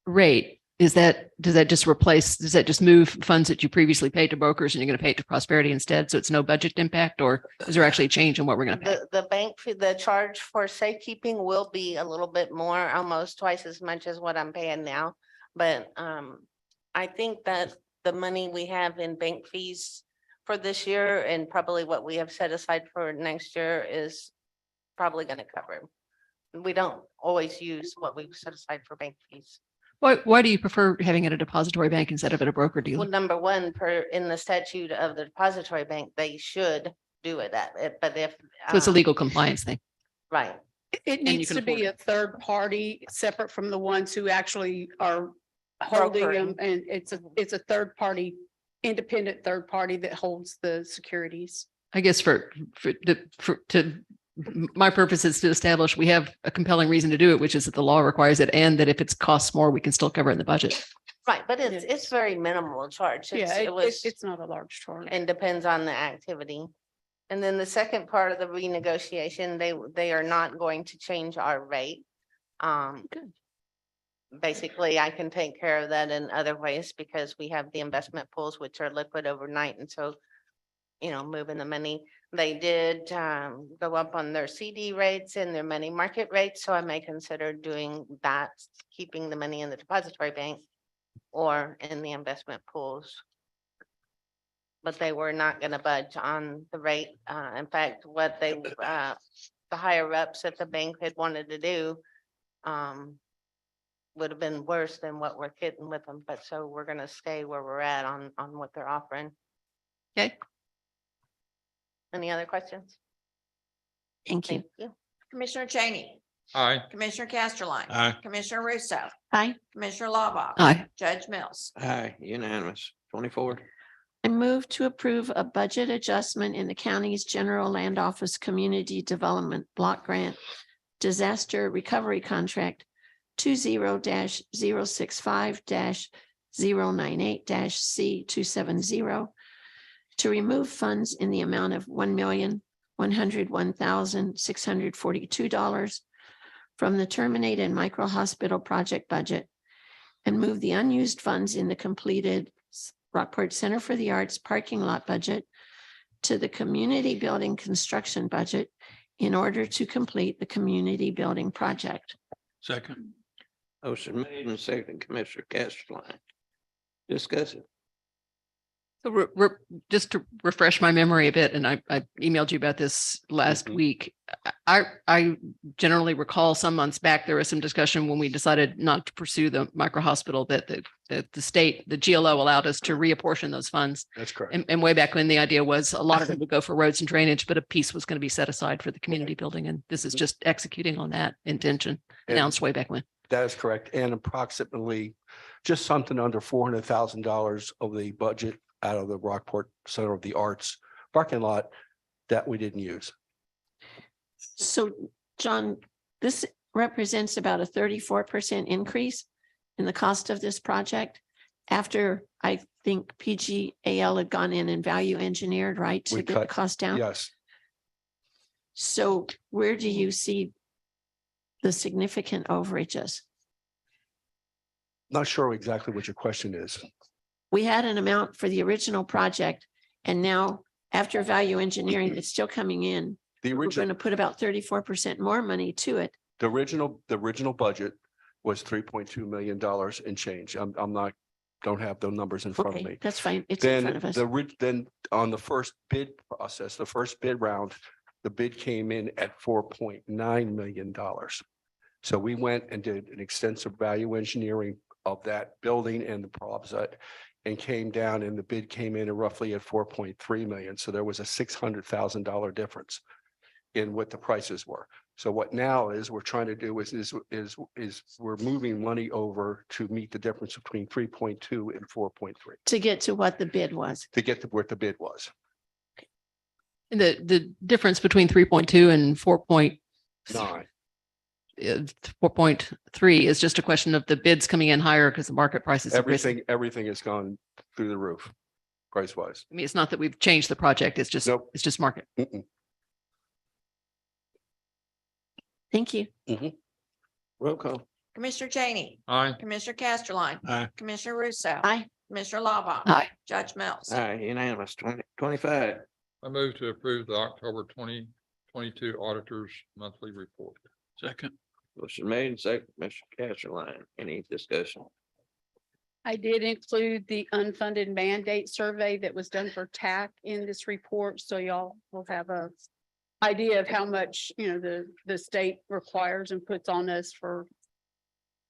rate, does that just move funds that you previously paid to brokers and you're going to pay it to Prosperity instead? So it's no budget impact, or is there actually a change in what we're going to pay? The bank fee, the charge for safekeeping will be a little bit more, almost twice as much as what I'm paying now. But I think that the money we have in bank fees for this year and probably what we have set aside for next year is probably going to cover. We don't always use what we've set aside for bank fees. Why do you prefer having it at a depository bank instead of at a broker dealer? Well, number one, in the statute of the depository bank, they should do it at it, but if. So it's a legal compliance thing. Right. It you needs can to be afford a third party, separate from the ones who actually are holding them. Brokering. And it's a third party, independent third party that holds the securities. I guess my purpose is to establish we have a compelling reason to do it, which is that the law requires it, and that if it costs more, we can still cover it in the budget. Right, but it's very minimal charge. Yeah, It was, it's not a large charge. and depends on the activity. And then the second part of the renegotiation, they are not going to change our rate. Good. Basically, I can take care of that in other ways because we have the investment pools, which are liquid overnight. And so, moving the money, they did go up on their CD rates and their money market rates. So I may consider doing that, keeping the money in the depository bank or in the investment pools. But they were not going to budge on the rate. In fact, what the higher ups at the bank had wanted to do would have been worse than what we're getting with them. But so we're going to stay where we're at on what they're offering. Okay. Any other questions? Thank you. Thank you. Commissioner Cheney, Aye. Commissioner Casterline. Aye. Commissioner Russo, Aye. Commissioner Lavah. Aye. Judge Mills. Aye, unanimous, 24. I move to approve a budget adjustment in the county's general land office community development block grant disaster recovery contract 20-065-098-C270 to remove funds in the amount of $1,101,642 from the terminated micro hospital project budget and move the unused funds in the completed Rockport Center for the Arts parking lot budget to the community building construction budget in order to complete the community building project. Second. Motion made and second, Commissioner Castelline. Discuss it. So just to refresh my memory a bit, and I emailed you about this last week. I generally recall some months back, there was some discussion when we decided not to pursue the micro hospital that the state, the GLO allowed us to reapportion those funds. That's correct. And way back when the idea was a lot of it would go for roads and drainage, but a piece was going to be set aside for the community building. And this is just executing on that intention announced way back when. That is correct. And approximately just something under $400,000 of the budget out of the Rockport Center of the Arts parking lot that we didn't use. So, John, this represents about a 34% increase in the cost of this project after I think PGAL had gone in and value engineered, right, to We get the cut- cost down? Yes. So where do you see the significant overages? Not sure exactly what your question is. We had an amount for the original project and now after value engineering, it's still coming in. The We're original, going to put about 34% more money to it. the original budget was $3.2 million and change. I'm not, don't have those numbers in front of Okay, me. that's fine. It's in front of us. Then on the first bid process, the first bid round, the bid came in at $4.9 million. So we went and did an extensive value engineering of that building and the problems that, and came down and the bid came in at roughly at 4.3 million. So there was a $600,000 difference in what the prices were. So what now is we're trying to do is we're moving money over to meet the difference between 3.2 and 4.3 To get to what the bid was. to get to what the bid was. And the difference between 3.2 and 4.3 is just a question of the bids coming in higher because the market prices have risen. Everything has gone through the roof, price wise. I mean, it's not that we've changed the project. It's just, Nope. it's just market. Thank you. Roll call. Commissioner Cheney, Aye. Commissioner Casterline, Aye. Commissioner Russo. Aye. Commissioner Lava. Aye. Judge Mills. Aye, unanimous, 25. I move to approve the October 2022 Auditors Monthly Report. Second. Motion made and second, Commissioner Casterline. Any discussion? I did include the unfunded mandate survey that was done for TAC in this report, so y'all will have a idea of how much, the state requires and puts on us for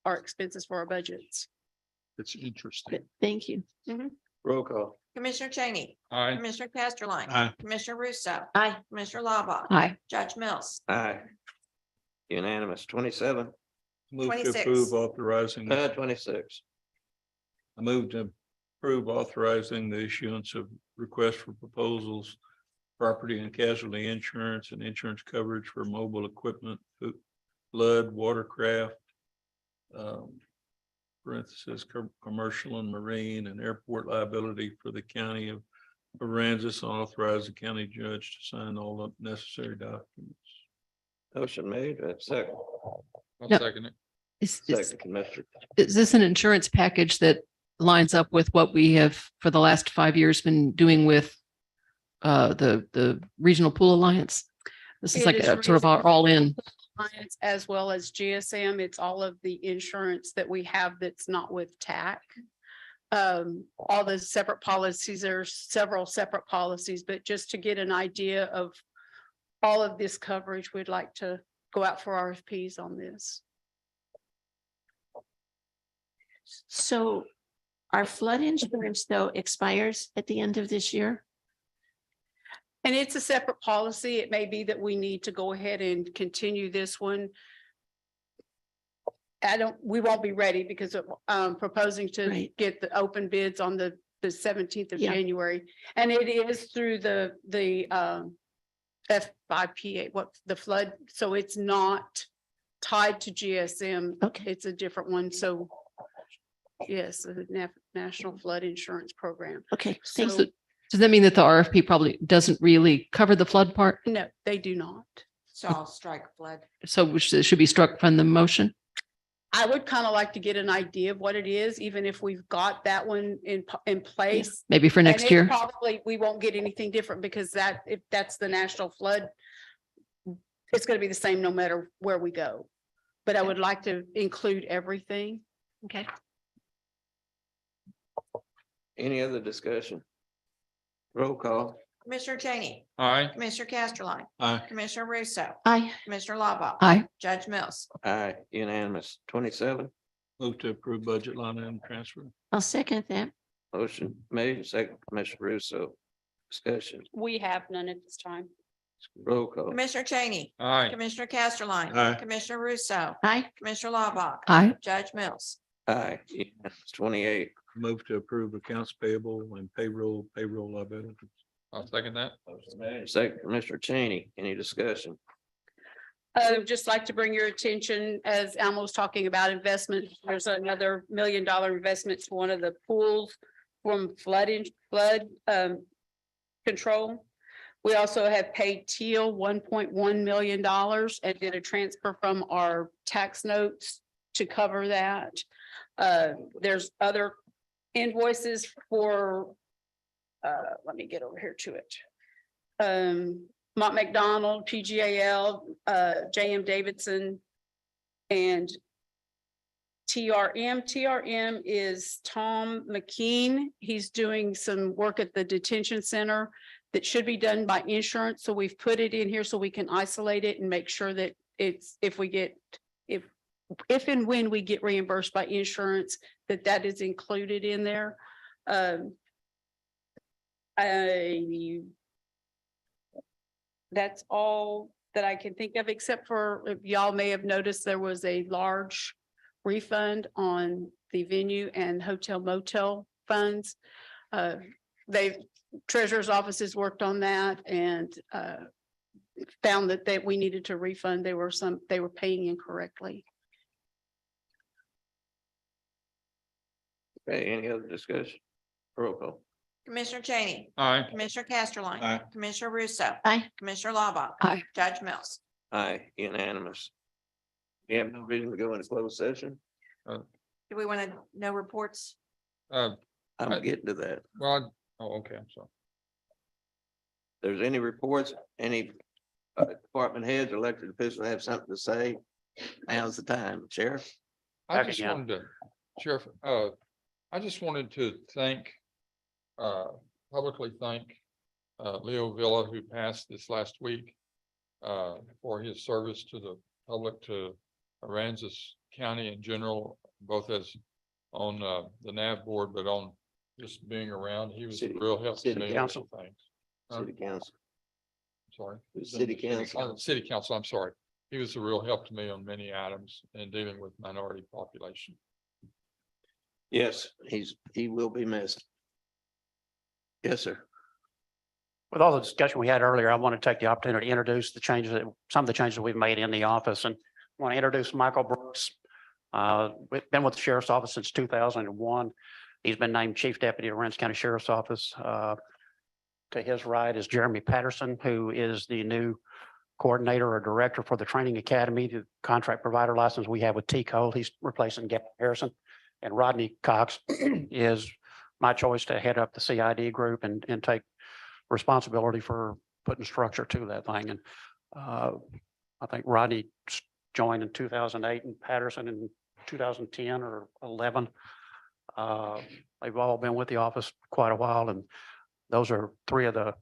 our expenses for our budgets. It's interesting. Thank you. Roll call. Commissioner Cheney, Aye. Commissioner Casterline. Aye. Commissioner Russo. Aye. Commissioner Lava. Aye. Judge Mills. Aye. Unanimous, 27, Move to 26. approve authorizing. 26. I move to approve authorizing the issuance of requests for proposals, property and casualty insurance and insurance coverage for mobile equipment, flood, watercraft, parentheses, commercial and marine and airport liability for the county of Aransas, and authorize the county judge to sign all the necessary documents. Motion made, second. I'll No. second it. Second, Commissioner. Is this an insurance package that lines up with what we have for the last 5 years been doing with the Regional Pool Alliance? This is It like is a sort of our all-in. Alliance as well as GSM. It's all of the insurance that we have that's not with TAC. All the separate policies, there's several separate policies, but just to get an idea of all of this coverage, we'd like to go out for RFPs on this. So our flood insurance though expires at the end of this year? And it's a separate policy. It may be that we need to go ahead and continue this one. We won't be ready because proposing to Right. get the open bids on the 17th of Yeah. January. And it is through the F5PA, the flood, so it's not tied to GSM. Okay. It's a different one, so yes, the National Flood Insurance Program. Okay, thanks. So, Does that mean that the RFP probably doesn't really cover the flood part? no, they do not. So I'll strike flood. So which should be struck from the motion? I would kind of like to get an idea of what it is, even if we've got that one in place. Maybe for And next it year? Probably, we won't get anything different because if that's the national flood, it's going to be the same no matter where we go. But I would like to include everything. Okay. Any other discussion? Roll call. Commissioner Cheney, Aye. Commissioner Casterline. Aye. Commissioner Russo. Aye. Commissioner Lava. Aye. Judge Mills. Aye, unanimous, 27. Move to approve budget line item transfer. I'll second that. Motion made, second, Commissioner Russo. Discussion. We have none at this time. Roll call. Commissioner Cheney, Aye. Commissioner Casterline. Aye. Commissioner Russo. Aye. Commissioner Lava. Aye. Judge Mills. Aye, unanimous, 28. Move to approve accounts payable and payroll liabilities. I'll second that. Motion made, second, Commissioner Cheney. Any discussion? I would just like to bring your attention, as Alma was talking about investment, there's another $1 million investment to one of the pools from flood control. We also have paid Teal $1.1 million and did a transfer from our tax notes to cover that. There's other invoices for, let me get over here to it. Mont McDonald, PGAL, JM Davidson, and TRM. TRM is Tom McKean. He's doing some work at the detention center that should be done by insurance. So we've put it in here so we can isolate it and make sure that it's, if and when we get reimbursed by insurance, that is included in there. That's all that I can think of, except for, if y'all may have noticed, there was a large refund on the venue and hotel motel funds. Treasurer's office has worked on that and found that we needed to refund. They were paying incorrectly. Okay, any other discussion? Roll call. Commissioner Cheney. Aye. Commissioner Casterline. Aye. Commissioner Russo. Aye. Commissioner Lava. Aye. Judge Mills. Aye, unanimous. We have no reason to go into closed session. Do we want to know reports? I'm getting to that. Well, okay, I'm sorry. There's any reports, any department heads, or elected officials have something to say? Now's the time. Sheriff? I just wanted to, Sheriff, I just wanted to publicly thank Leo Villa, who passed this last week, for his service to the public, to Aransas County in general, both as on the NAV board, but on just being around. He was a real help to City me. Council. Thanks. City Council. Sorry. City Council. City Council, I'm sorry. He was a real help to me on many items in dealing with minority population. Yes, he will be missed. Yes, sir. With all the discussion we had earlier, I want to take the opportunity to introduce some of the changes we've made in the office, and I want to introduce Michael Brooks. We've been with the Sheriff's Office since 2001. He's been named Chief Deputy at Aransas County Sheriff's Office. To his right is Jeremy Patterson, who is the new coordinator or director for the Training Academy, the contract provider license we have with T-Cole. He's replacing Gavin Harrison. And Rodney Cox is my choice to head up the CID group and take responsibility for putting structure to that thing. And I think Rodney joined in 2008 and Patterson in 2010 or 11. They've all been with the office quite a while, and those are three of the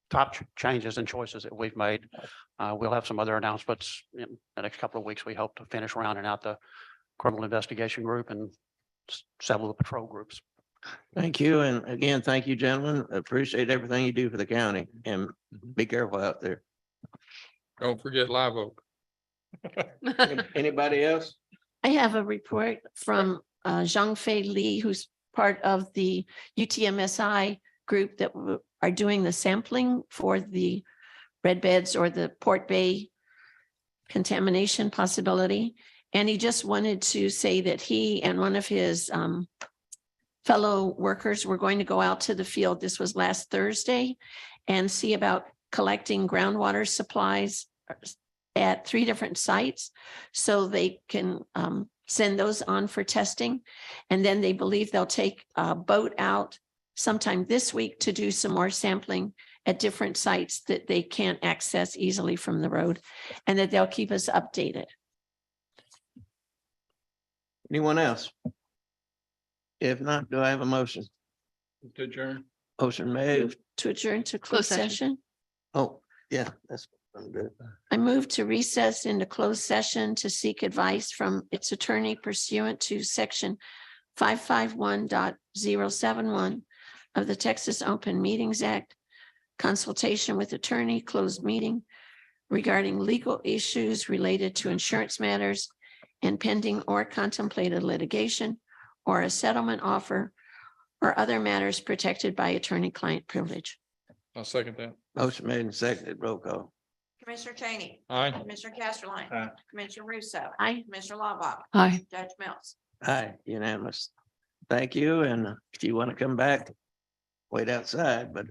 top changes and choices that we've made. We'll have some other announcements in the next couple of weeks. We hope to finish rounding out the criminal investigation group and several of the patrol groups. Thank you. And again, thank you, gentlemen. Appreciate everything you do for the county, and be careful out there. Don't forget Live Oak. Anybody else? I have a report from Zhangfei Li, who's part of the UTMSI group that are doing the sampling for the red beds or the Port Bay contamination possibility. And he just wanted to say that he and one of his fellow workers were going to go out to the field. This was last Thursday, and see about collecting groundwater supplies at 3 different sites so they can send those on for testing. And then they believe they'll take a boat out sometime this week to do some more sampling at different sites that they can't access easily from the road, and that they'll keep us updated. Anyone else? If not, do I have a motion? To adjourn. Motion made. To adjourn to Closed closed session. session. Oh, yeah, I'm good. I move to recess into closed session to seek advice from its attorney pursuant to section 551.071 of the Texas Open Meetings Act. Consultation with attorney, closed meeting regarding legal issues related to insurance matters and pending or contemplated litigation or a settlement offer or other matters protected by attorney-client privilege. I'll second that. Motion made and seconded. Roll call. Commissioner Cheney. Aye. Commissioner Casterline. Aye. Commissioner Russo. Aye. Commissioner Lava. Aye. Judge Mills. Aye, unanimous. Thank you. And if you want to come back, wait outside, but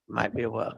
might be a while.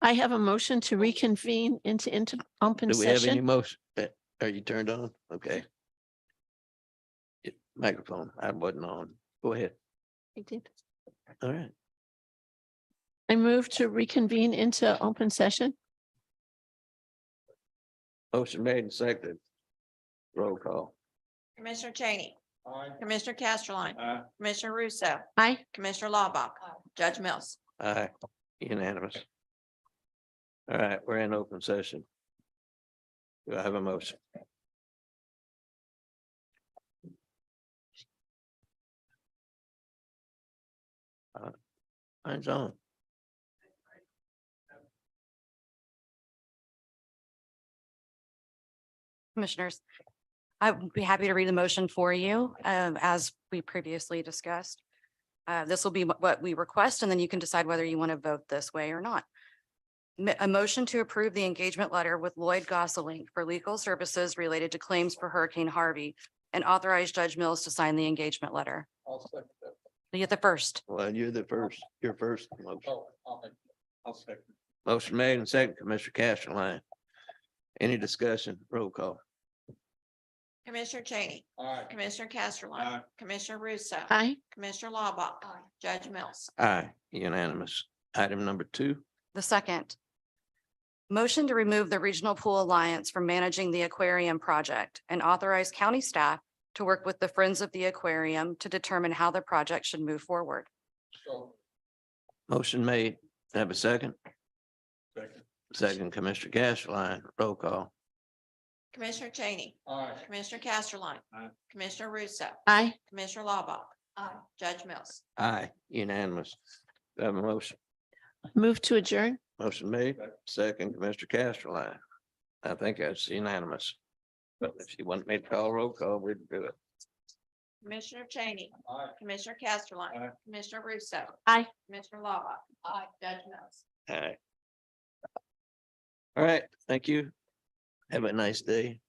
I have a motion to reconvene into open Do we have any session. motion? Are you turned on? Okay. Microphone, I wasn't on. Go ahead. I did. All right. I move to reconvene into open session. Motion made and seconded. Roll call. Commissioner Cheney. Commissioner Casterline. Aye. Commissioner Russo. Aye. Commissioner Laubach. Judge Mills. Aye, unanimous. All right, we're in open session. Do I have a motion? Mine's on. Commissioners, I would be happy to read the motion for you, as we previously discussed. This will be what we request, and then you can decide whether you want to vote this way or not. A motion to approve the engagement letter with Lloyd Gosselin for legal services related to claims for Hurricane Harvey and authorize Judge Mills to sign the engagement letter. You get the first. Well, you're the first, your first motion. I'll second. Motion made and second, Commissioner Casterline. Any discussion? Roll call. Commissioner Cheney. Aye. Commissioner Casterline. Aye. Commissioner Russo. Aye. Commissioner Laubach. Judge Mills. Aye, unanimous. Item number 2. The second. Motion to remove the Regional Pool Alliance from managing the aquarium project and authorize county staff to work with the Friends of the Aquarium to determine how the project should move forward. Motion made. Have a second? Second. Second, Commissioner Casterline. Roll call. Commissioner Cheney. Aye. Commissioner Casterline. Aye. Commissioner Russo. Aye. Commissioner Laubach. Judge Mills. Aye, unanimous. Do I have a motion? Move to adjourn. Motion made, second, Commissioner Casterline. I think that's unanimous. But if you want me to call roll call, we'd do it. Commissioner Cheney. Aye. Commissioner Casterline. Aye. Commissioner Russo. Aye. Commissioner Laubach. Judge Mills. All right. All right, thank you. Have a nice day.